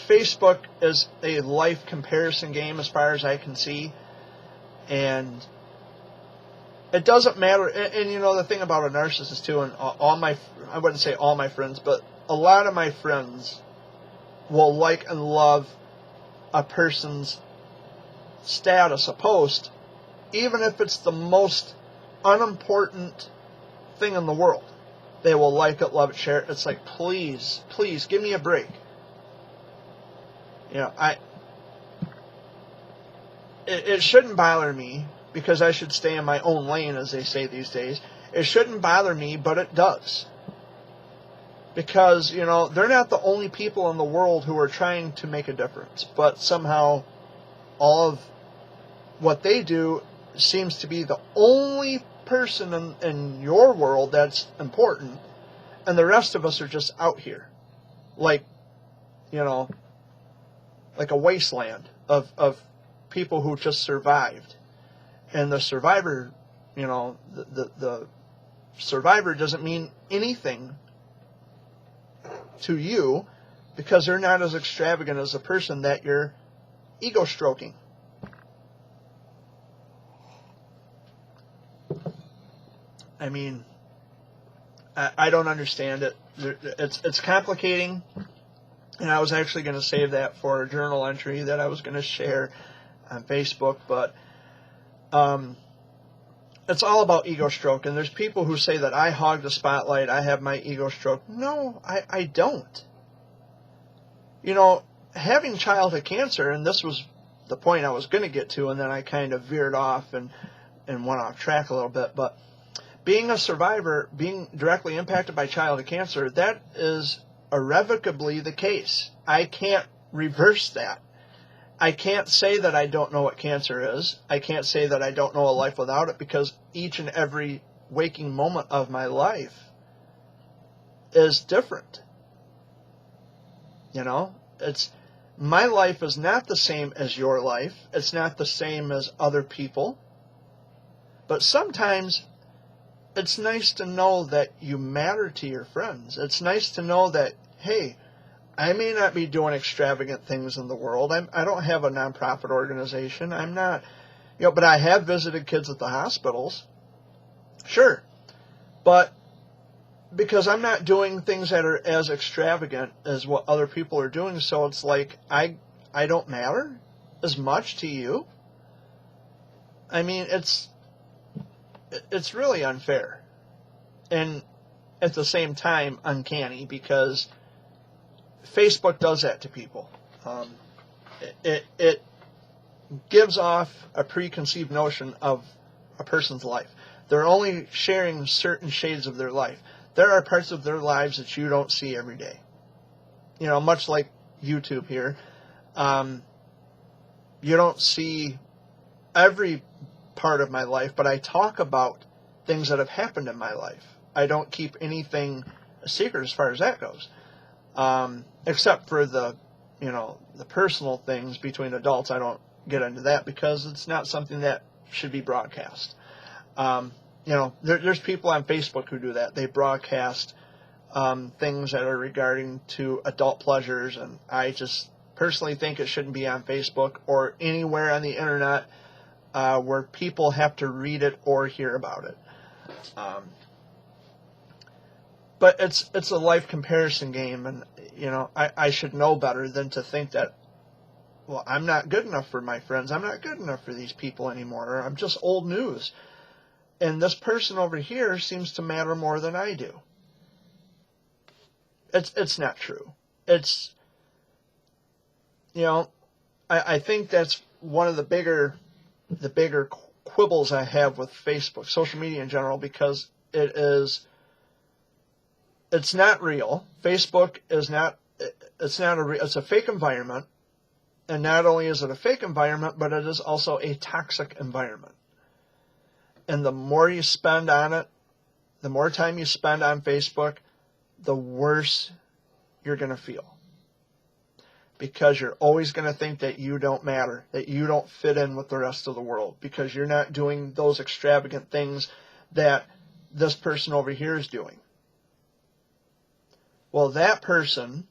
Facebook is a life comparison game as far as I can see. And it doesn't matter. And you know, the thing about a narcissist, too, and I wouldn't say all my friends, but a lot of my friends will like and love a person's status, a post, even if it's the most unimportant thing in the world. They will like it, love it, share it. It's like, please, please, give me a break. You know, it shouldn't bother me, because I should stay in my own lane, as they say these days. It shouldn't bother me, but it does. Because, you know, they're not the only people in the world who are trying to make a difference. But somehow, all of what they do seems to be the only person in your world that's important. And the rest of us are just out here. Like, you know, like a wasteland of people who just survived. And the survivor, you know, the survivor doesn't mean anything to you, because they're not as extravagant as the person that you're ego stroking. I mean, I don't understand it. It's complicating, and I was actually going to save that for a journal entry that I was going to share on Facebook, but it's all about ego stroke. And there's people who say that I hog the spotlight, I have my ego stroke. No, I don't. You know, having childhood cancer, and this was the point I was going to get to, and then I kind of veered off and went off track a little bit, but being a survivor, being directly impacted by childhood cancer, that is irrevocably the case. I can't reverse that. I can't say that I don't know what cancer is. I can't say that I don't know a life without it, because each and every waking moment of my life is different. You know, my life is not the same as your life. It's not the same as other people. But sometimes it's nice to know that you matter to your friends. It's nice to know that, hey, I may not be doing extravagant things in the world. I don't have a nonprofit organization. I'm not, you know, but I have visited kids at the hospitals. Sure. But because I'm not doing things that are as extravagant as what other people are doing, so it's like I don't matter as much to you. I mean, it's really unfair. And at the same time, uncanny, because Facebook does that to people. It gives off a preconceived notion of a person's life. They're only sharing certain shades of their life. There are parts of their lives that you don't see every day. You know, much like YouTube here. You don't see every part of my life, but I talk about things that have happened in my life. I don't keep anything a secret as far as that goes. Except for the personal things between adults. I don't get into that because it's not something that should be broadcast. There's people on Facebook who do that. They broadcast things that are regarding to adult pleasures, and I just personally think it shouldn't be on Facebook or anywhere on the internet where people have to read it or hear about it. But it's a life comparison game, and I should know better than to think that, well, I'm not good enough for my friends. I'm not good enough for these people anymore. Or I'm just old news. And this person over here seems to matter more than I do. It's not true. It's, I think that's one of the bigger quibbles I have with Facebook, social media in general, because it's not real. Facebook is not, it's a fake environment. And not only is it a fake environment, but it is also a toxic environment. And the more you spend on it, the more time you spend on Facebook, the worse you're going to feel. Because you're always going to think that you don't matter, that you don't fit in with the rest of the world, because you're not doing those extravagant things that this person over here is doing. Well, that person,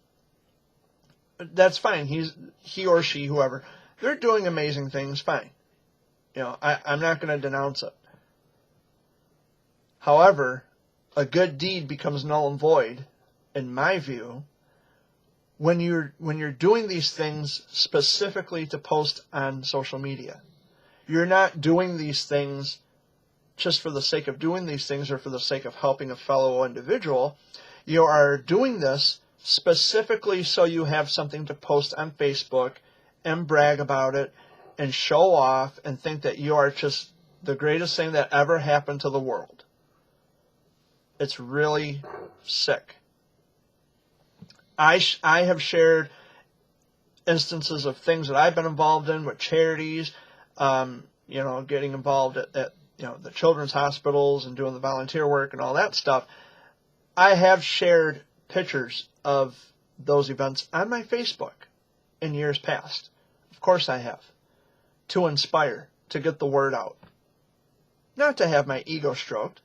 that's fine. He or she, whoever, they're doing amazing things, fine. I'm not going to denounce it. However, a good deed becomes null and void, in my view, when you're doing these things specifically to post on social media. You're not doing these things just for the sake of doing these things or for the sake of helping a fellow individual. You are doing this specifically so you have something to post on Facebook and brag about it and show off and think that you are just the greatest thing that ever happened to the world. It's really sick. I have shared instances of things that I've been involved in with charities, getting involved at the children's hospitals and doing the volunteer work and all that stuff. I have shared pictures of those events on my Facebook in years past. Of course I have. To inspire, to get the word out. Not to have my ego stroked.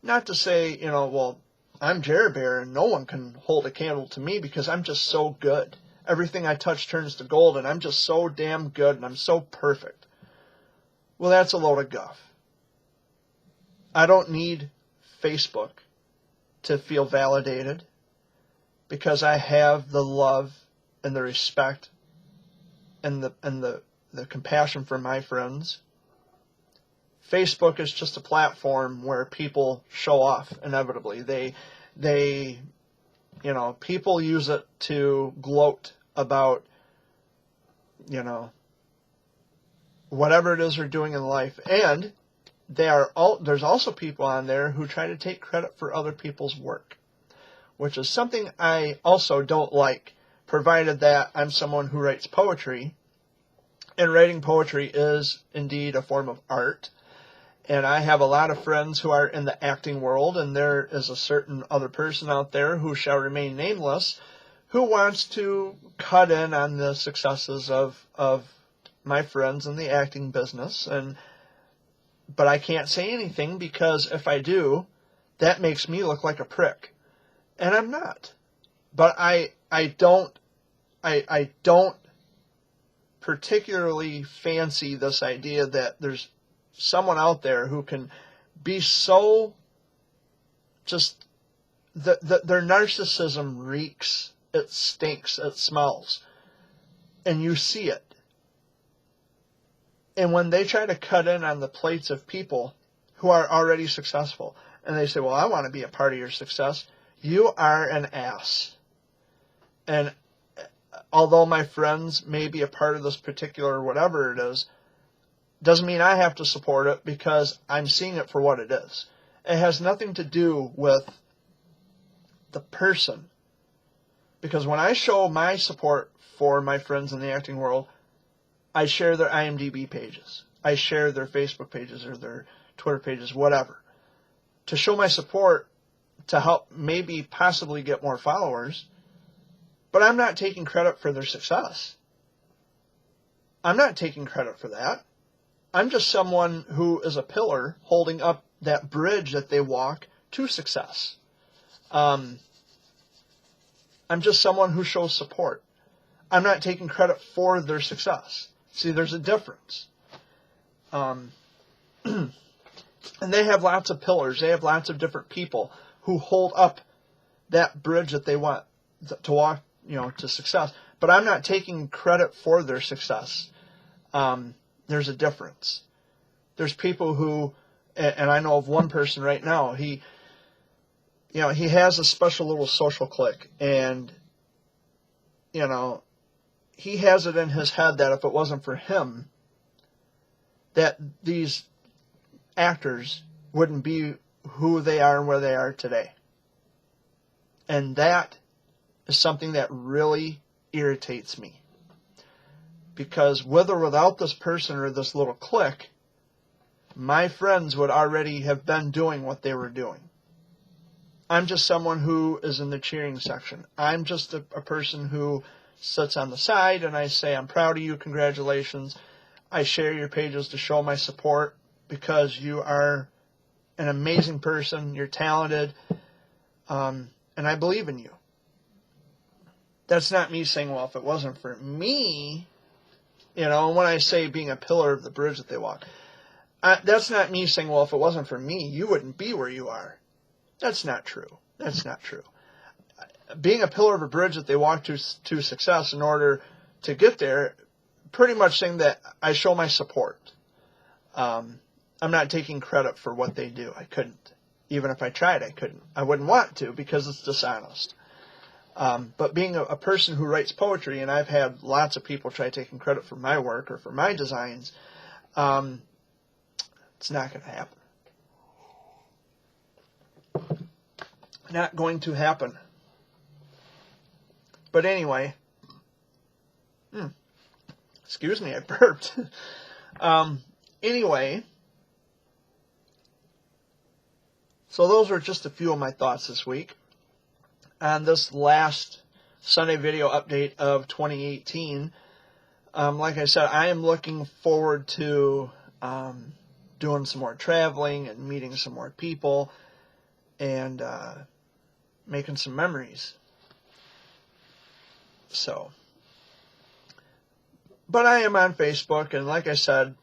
Not to say, well, I'm Jerry Bear and no one can hold a candle to me because I'm just so good. Everything I touch turns to gold and I'm just so damn good and I'm so perfect. Well, that's a load of guff. I don't need Facebook to feel validated because I have the love and the respect and the compassion for my friends. Facebook is just a platform where people show off inevitably. People use it to gloat about, whatever it is they're doing in life. And there's also people on there who try to take credit for other people's work, which is something I also don't like, provided that I'm someone who writes poetry. And writing poetry is indeed a form of art. And I have a lot of friends who are in the acting world, and there is a certain other person out there who shall remain nameless who wants to cut in on the successes of my friends in the acting business. But I can't say anything because if I do, that makes me look like a prick. And I'm not. But I don't particularly fancy this idea that there's someone out there who can be so just their narcissism reeks, it stinks, it smells, and you see it. And when they try to cut in on the plates of people who are already successful, and they say, well, I want to be a part of your success, you are an ass. And although my friends may be a part of this particular whatever it is, doesn't mean I have to support it because I'm seeing it for what it is. It has nothing to do with the person. Because when I show my support for my friends in the acting world, I share their IMDb pages. I share their Facebook pages or their Twitter pages, whatever. To show my support to help maybe possibly get more followers. But I'm not taking credit for their success. I'm not taking credit for that. I'm just someone who is a pillar holding up that bridge that they walk to success. I'm just someone who shows support. I'm not taking credit for their success. See, there's a difference. And they have lots of pillars. They have lots of different people who hold up that bridge that they want to walk, to success. But I'm not taking credit for their success. There's a difference. There's people who, and I know of one person right now, he has a special little social clique, and, he has it in his head that if it wasn't for him, that these actors wouldn't be who they are and where they are today. And that is something that really irritates me. Because with or without this person or this little clique, my friends would already have been doing what they were doing. I'm just someone who is in the cheering section. I'm just a person who sits on the side and I say, I'm proud of you, congratulations. I share your pages to show my support because you are an amazing person, you're talented, and I believe in you. That's not me saying, well, if it wasn't for me, you know, when I say being a pillar of the bridge that they walk, that's not me saying, well, if it wasn't for me, you wouldn't be where you are. That's not true. That's not true. Being a pillar of a bridge that they walk to success in order to get there, pretty much saying that I show my support. I'm not taking credit for what they do. I couldn't. Even if I tried, I couldn't. I wouldn't want to because it's dishonest. But being a person who writes poetry, and I've had lots of people try taking credit for my work or for my designs, it's not going to happen. Not going to happen. But anyway, excuse me, I burped. Anyway, so those were just a few of my thoughts this week on this last Sunday video update of 2018. Like I said, I am looking forward to doing some more traveling and meeting some more people and making some memories. So, but I am on Facebook, and like I said,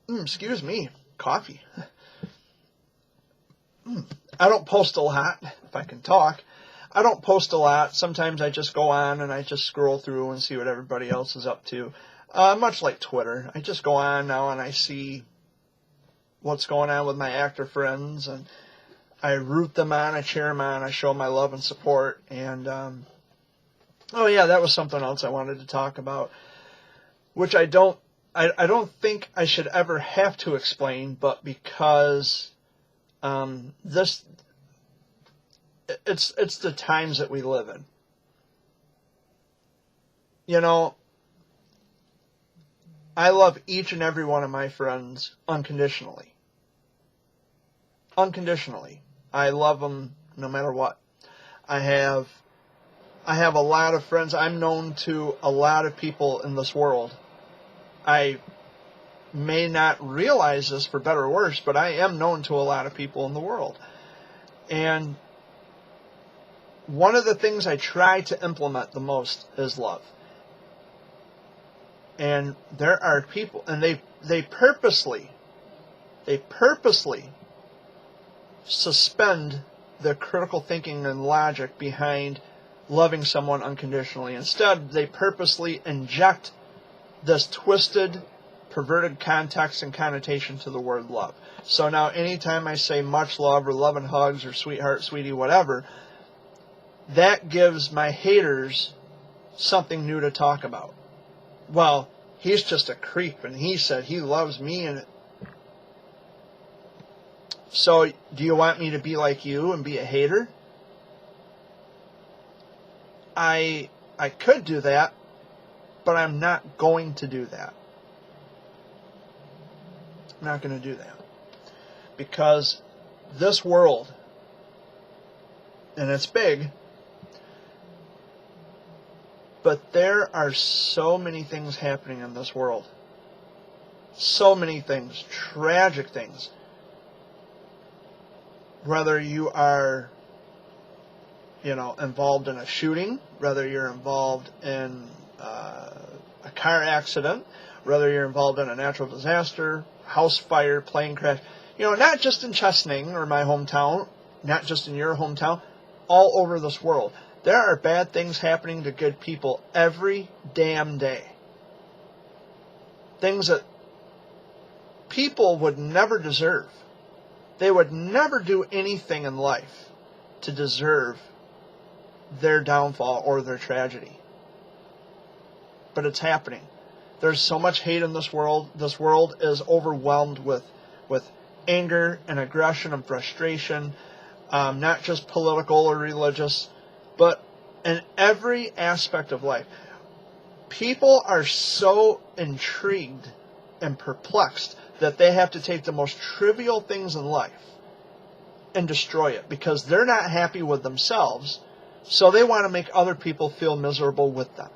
excuse me, coffee. I don't post a lot, if I can talk. I don't post a lot. Sometimes I just go on and I just scroll through and see what everybody else is up to. Much like Twitter. I just go on now and I see what's going on with my actor friends, and I root them on, I cheer them on, I show my love and support. And, oh yeah, that was something else I wanted to talk about, which I don't think I should ever have to explain, but because it's the times that we live in. You know, I love each and every one of my friends unconditionally. Unconditionally. I love them no matter what. I have a lot of friends. I'm known to a lot of people in this world. I may not realize this for better or worse, but I am known to a lot of people in the world. And one of the things I try to implement the most is love. And there are people, and they purposely suspend the critical thinking and logic behind loving someone unconditionally. Instead, they purposely inject this twisted, perverted context and connotation to the word love. So now anytime I say much love or love and hugs or sweetheart, sweetie, whatever, that gives my haters something new to talk about. Well, he's just a creep and he said he loves me, and so do you want me to be like you and be a hater? I could do that, but I'm not going to do that. I'm not going to do that. Because this world, and it's big, but there are so many things happening in this world. So many things, tragic things. Whether you are, involved in a shooting, whether you're involved in a car accident, whether you're involved in a natural disaster, house fire, plane crash, not just in Chesaning or my hometown, not just in your hometown, all over this world. There are bad things happening to good people every damn day. Things that people would never deserve. They would never do anything in life to deserve their downfall or their tragedy. but it's happening. There's so much hate in this world. This world is overwhelmed with anger and aggression and frustration, not just political or religious, but in every aspect of life. People are so intrigued and perplexed that they have to take the most trivial things in life and destroy it because they're not happy with themselves, so they want to make other people feel miserable with them.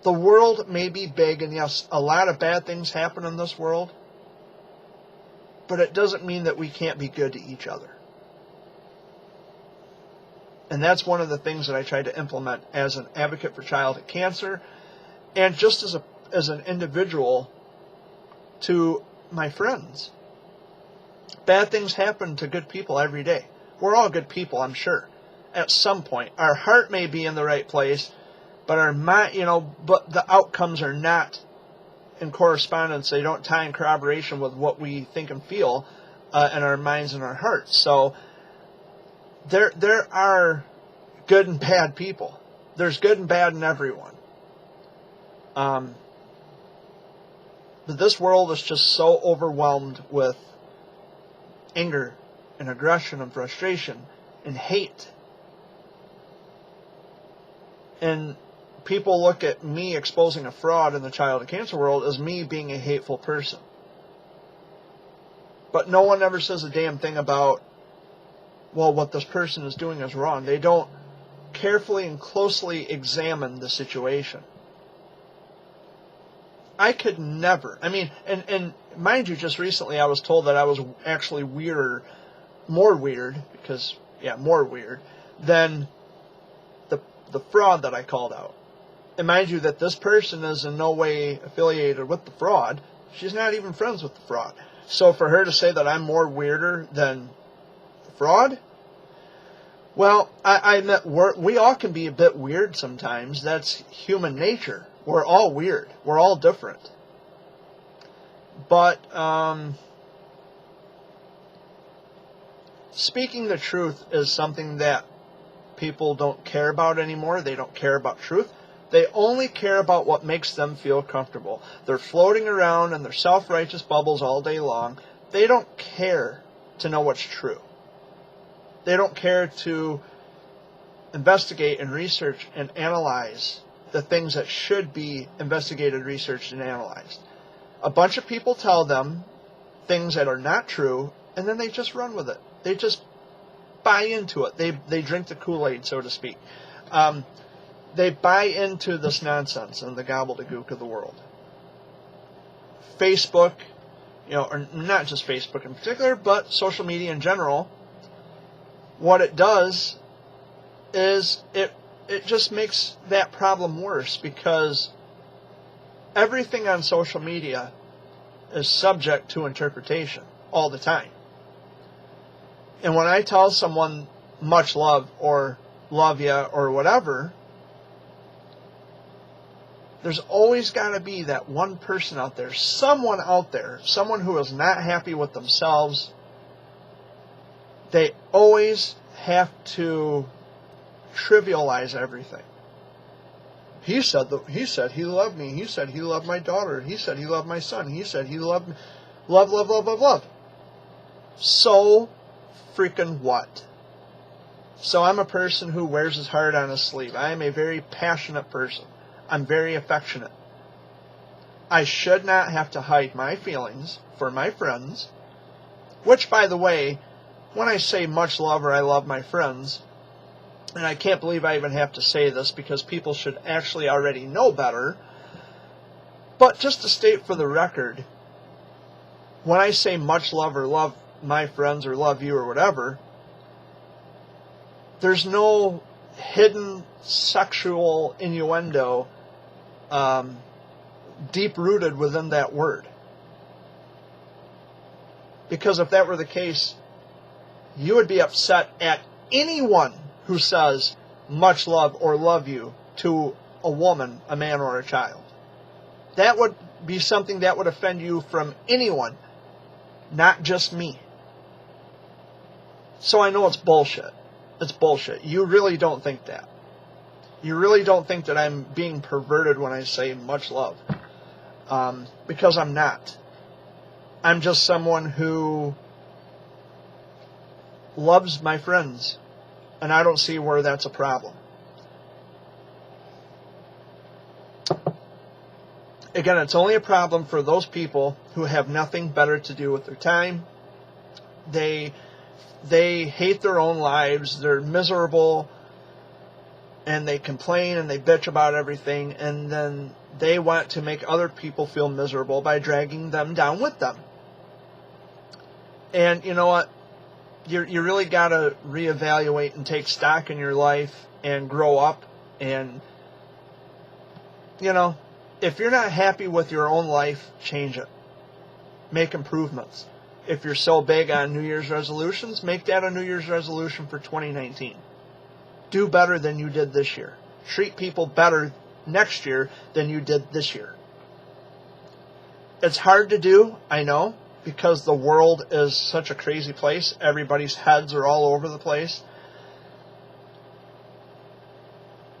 The world may be big, and yes, a lot of bad things happen in this world, but it doesn't mean that we can't be good to each other. And that's one of the things that I try to implement as an advocate for childhood cancer, and just as an individual to my friends. Bad things happen to good people every day. We're all good people, I'm sure. At some point, our heart may be in the right place, but our mind, but the outcomes are not in correspondence. They don't tie in corroboration with what we think and feel in our minds and our hearts. So there are good and bad people. There's good and bad in everyone. But this world is just so overwhelmed with anger and aggression and frustration and hate. And people look at me exposing a fraud in the childhood cancer world as me being a hateful person. But no one ever says a damn thing about, well, what this person is doing is wrong. They don't carefully and closely examine the situation. I could never, and mind you, just recently I was told that I was actually more weird than the fraud that I called out. And mind you that this person is in no way affiliated with the fraud. She's not even friends with the fraud. So for her to say that I'm more weirder than the fraud, well, I admit we all can be a bit weird sometimes. That's human nature. We're all weird. We're all different. But speaking the truth is something that people don't care about anymore. They don't care about truth. They only care about what makes them feel comfortable. They're floating around in their self-righteous bubbles all day long. They don't care to know what's true. They don't care to investigate and research and analyze the things that should be investigated, researched, and analyzed. A bunch of people tell them things that are not true, and then they just run with it. They just buy into it. They drink the Kool-Aid, so to speak. They buy into this nonsense and the gobbledygook of the world. Facebook, or not just Facebook in particular, but social media in general, what it does is it just makes that problem worse, because everything on social media is subject to interpretation all the time. And when I tell someone much love or love ya or whatever, there's always got to be that one person out there, someone who is not happy with themselves. They always have to trivialize everything. He said he loved me. He said he loved my daughter. He said he loved my son. He said he loved me. Love. So freaking what? So I'm a person who wears his heart on his sleeve. I am a very passionate person. I'm very affectionate. I should not have to hide my feelings for my friends, which, by the way, when I say much love or I love my friends, and I can't believe I even have to say this because people should actually already know better, but just to state for the record, when I say much love or love my friends or love you or whatever, there's no hidden sexual innuendo deep-rooted within that word. Because if that were the case, you would be upset at anyone who says much love or love you to a woman, a man, or a child. That would be something that would offend you from anyone, not just me. So I know it's bullshit. It's bullshit. You really don't think that. You really don't think that I'm being perverted when I say much love. Because I'm not. I'm just someone who loves my friends. And I don't see where that's a problem. Again, it's only a problem for those people who have nothing better to do with their time. They hate their own lives. They're miserable. And they complain and they bitch about everything. And then they want to make other people feel miserable by dragging them down with them. And you know what? You really got to reevaluate and take stock in your life and grow up. And, if you're not happy with your own life, change it. Make improvements. If you're so big on New Year's resolutions, make that a New Year's resolution for 2019. Do better than you did this year. Treat people better next year than you did this year. It's hard to do, I know, because the world is such a crazy place. Everybody's heads are all over the place.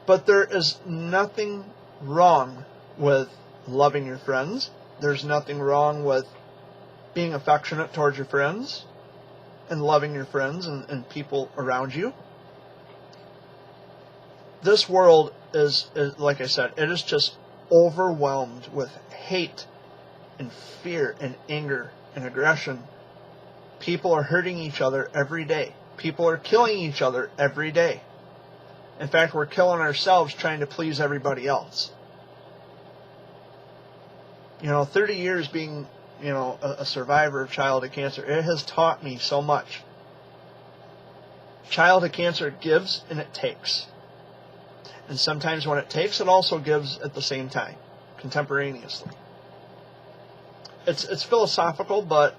But there is nothing wrong with loving your friends. There's nothing wrong with being affectionate towards your friends and loving your friends and people around you. This world is, like I said, it is just overwhelmed with hate and fear and anger and aggression. People are hurting each other every day. People are killing each other every day. In fact, we're killing ourselves trying to please everybody else. 30 years being, a survivor of childhood cancer, it has taught me so much. Childhood cancer gives and it takes. And sometimes when it takes, it also gives at the same time, contemporaneously. It's philosophical, but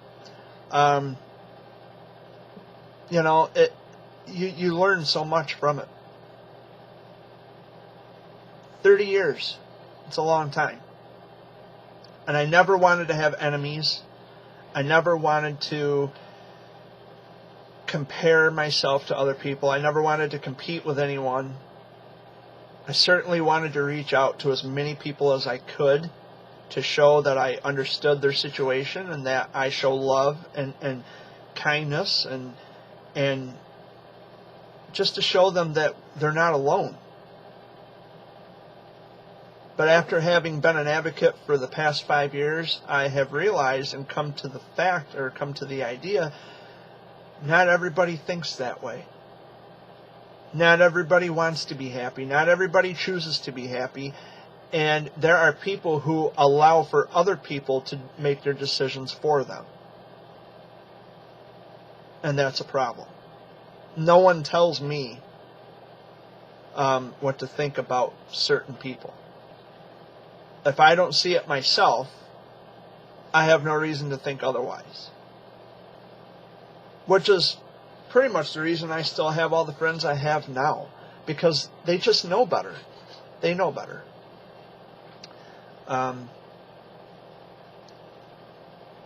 you learn so much from it. 30 years, it's a long time. And I never wanted to have enemies. I never wanted to compare myself to other people. I never wanted to compete with anyone. I certainly wanted to reach out to as many people as I could to show that I understood their situation and that I show love and kindness and just to show them that they're not alone. But after having been an advocate for the past 5 years, I have realized and come to the idea, not everybody thinks that way. Not everybody wants to be happy. Not everybody chooses to be happy. And there are people who allow for other people to make their decisions for them. And that's a problem. No one tells me what to think about certain people. If I don't see it myself, I have no reason to think otherwise. Which is pretty much the reason I still have all the friends I have now. Because they just know better. They know better.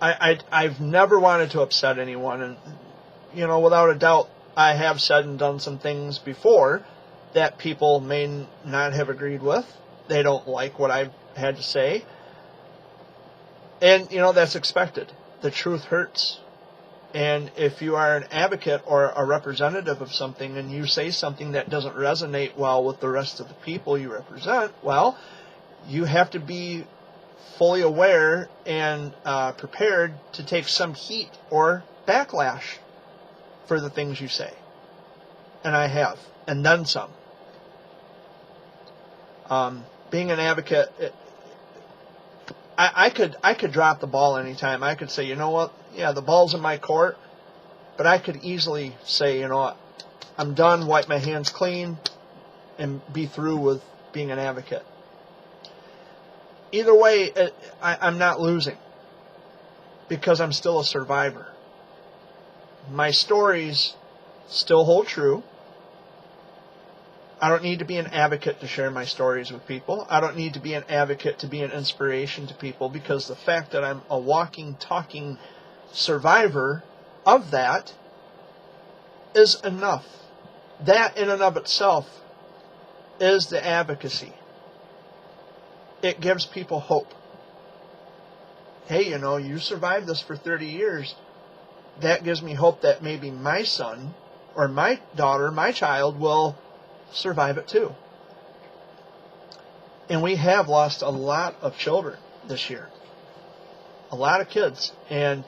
I've never wanted to upset anyone. And, without a doubt, I have said and done some things before that people may not have agreed with. They don't like what I've had to say. And, that's expected. The truth hurts. And if you are an advocate or a representative of something and you say something that doesn't resonate well with the rest of the people you represent, well, you have to be fully aware and prepared to take some heat or backlash for the things you say. And I have. And then some. Being an advocate, I could drop the ball anytime. I could say, you know what? Yeah, the ball's in my court. But I could easily say, you know what? I'm done, wipe my hands clean, and be through with being an advocate. Either way, I'm not losing. Because I'm still a survivor. My stories still hold true. I don't need to be an advocate to share my stories with people. I don't need to be an advocate to be an inspiration to people, because the fact that I'm a walking, talking survivor of that is enough. That in and of itself is the advocacy. It gives people hope. Hey, you survived this for 30 years. That gives me hope that maybe my son or my daughter, my child, will survive it too. And we have lost a lot of children this year. A lot of kids. And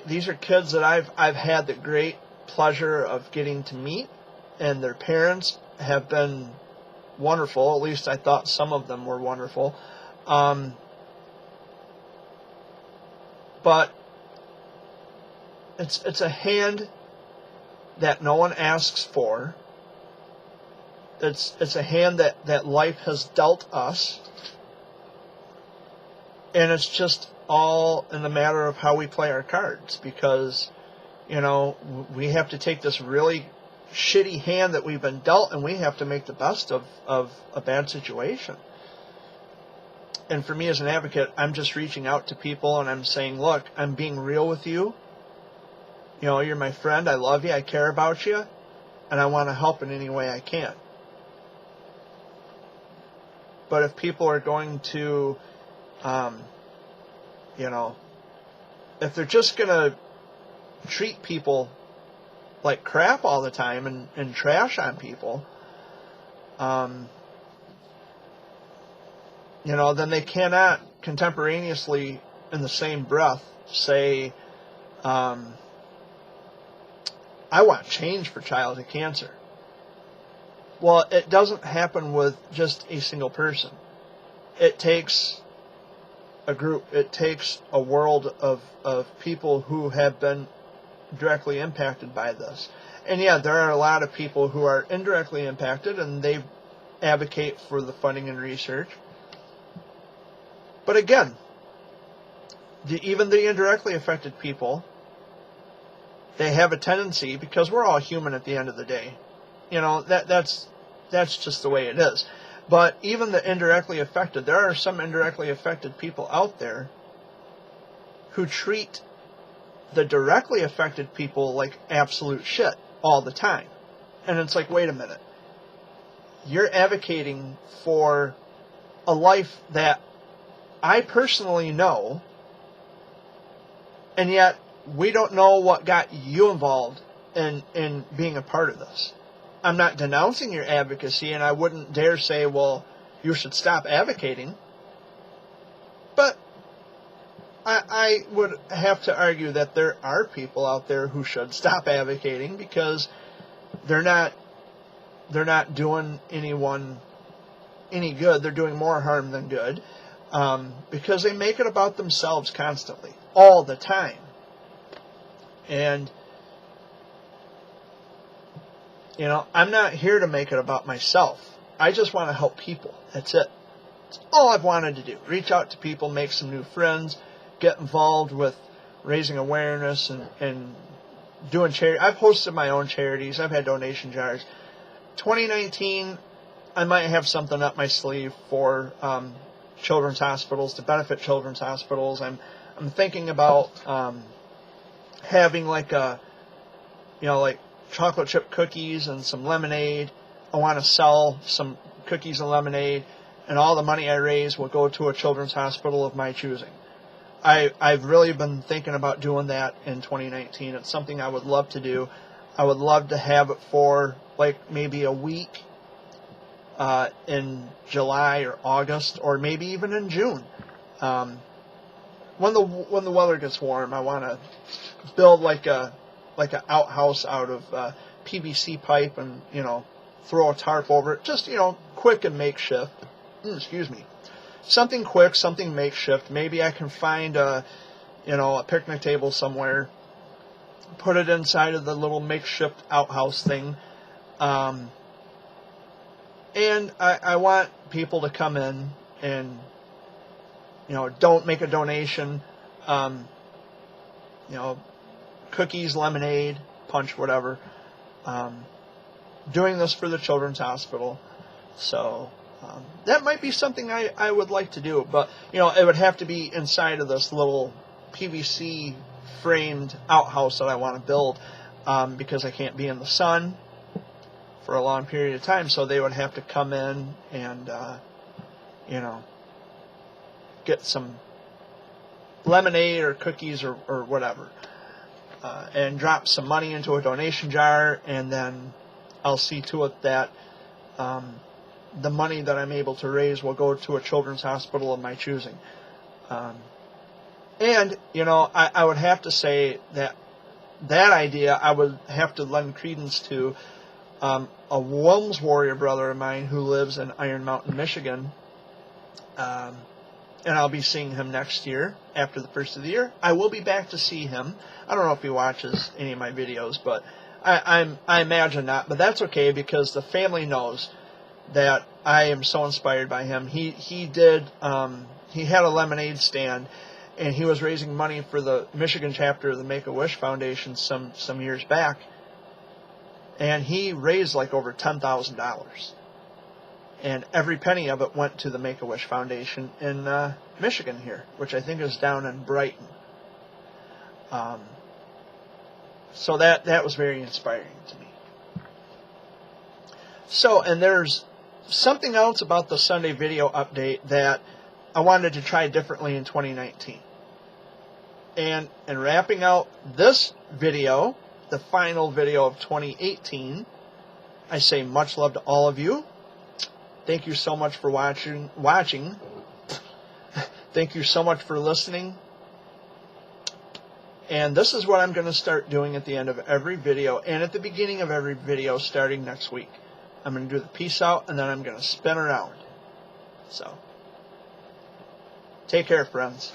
these are kids that I've had the great pleasure of getting to meet. And their parents have been wonderful. At least I thought some of them were wonderful. But it's a hand that no one asks for. It's a hand that life has dealt us. And it's just all in the matter of how we play our cards. Because, we have to take this really shitty hand that we've been dealt, and we have to make the best of a bad situation. And for me as an advocate, I'm just reaching out to people and I'm saying, look, I'm being real with you. You're my friend. I love you. I care about you. And I want to help in any way I can. But if people are going to, if they're just going to treat people like crap all the time and trash on people, then they cannot contemporaneously in the same breath say, I want change for childhood cancer. Well, it doesn't happen with just a single person. It takes a group. It takes a world of people who have been directly impacted by this. And yeah, there are a lot of people who are indirectly impacted, and they advocate for the funding and research. But again, even the indirectly affected people, they have a tendency, because we're all human at the end of the day. That's just the way it is. But even the indirectly affected, there are some indirectly affected people out there who treat the directly affected people like absolute shit all the time. And it's like, wait a minute. You're advocating for a life that I personally know, and yet we don't know what got you involved in being a part of this. I'm not denouncing your advocacy, and I wouldn't dare say, well, you should stop advocating. But I would have to argue that there are people out there who should stop advocating, because they're not doing anyone any good. They're doing more harm than good, because they make it about themselves constantly, all the time. And I'm not here to make it about myself. I just want to help people. That's it. That's all I've wanted to do. Reach out to people, make some new friends, get involved with raising awareness and doing charity. I've hosted my own charities. I've had donation jars. 2019, I might have something up my sleeve for children's hospitals, to benefit children's hospitals. I'm thinking about having like chocolate chip cookies and some lemonade. I want to sell some cookies and lemonade, and all the money I raise will go to a children's hospital of my choosing. I've really been thinking about doing that in 2019. It's something I would love to do. I would love to have it for like maybe a week in July or August, or maybe even in June. When the weather gets warm, I want to build like an outhouse out of PVC pipe and throw a tarp over it. Just quick and makeshift. Excuse me. Something quick, something makeshift. Maybe I can find a picnic table somewhere, put it inside of the little makeshift outhouse thing, and I want people to come in and don't make a donation. Cookies, lemonade, punch, whatever. Doing this for the Children's Hospital. So that might be something I would like to do. But, it would have to be inside of this little PVC framed outhouse that I want to build, because I can't be in the sun for a long period of time, so they would have to come in and, get some lemonade or cookies or whatever, and drop some money into a donation jar, and then I'll see to it that the money that I'm able to raise will go to a children's hospital of my choosing. And, I would have to say that idea I would have to lend credence to a Wilms Warrior brother of mine who lives in Iron Mountain, Michigan. And I'll be seeing him next year after the first of the year. I will be back to see him. I don't know if he watches any of my videos, but I imagine not. But that's okay, because the family knows that I am so inspired by him. He had a lemonade stand, and he was raising money for the Michigan chapter of the Make-A-Wish Foundation some years back, and he raised like over $10,000. And every penny of it went to the Make-A-Wish Foundation in Michigan here, which I think is down in Brighton. So that was very inspiring to me. So, and there's something else about the Sunday video update that I wanted to try differently in 2019. And in wrapping out this video, the final video of 2018, I say much love to all of you. Thank you so much for watching. Thank you so much for listening. And this is what I'm going to start doing at the end of every video and at the beginning of every video starting next week. I'm going to do the peace out, and then I'm going to spin around. So, take care, friends.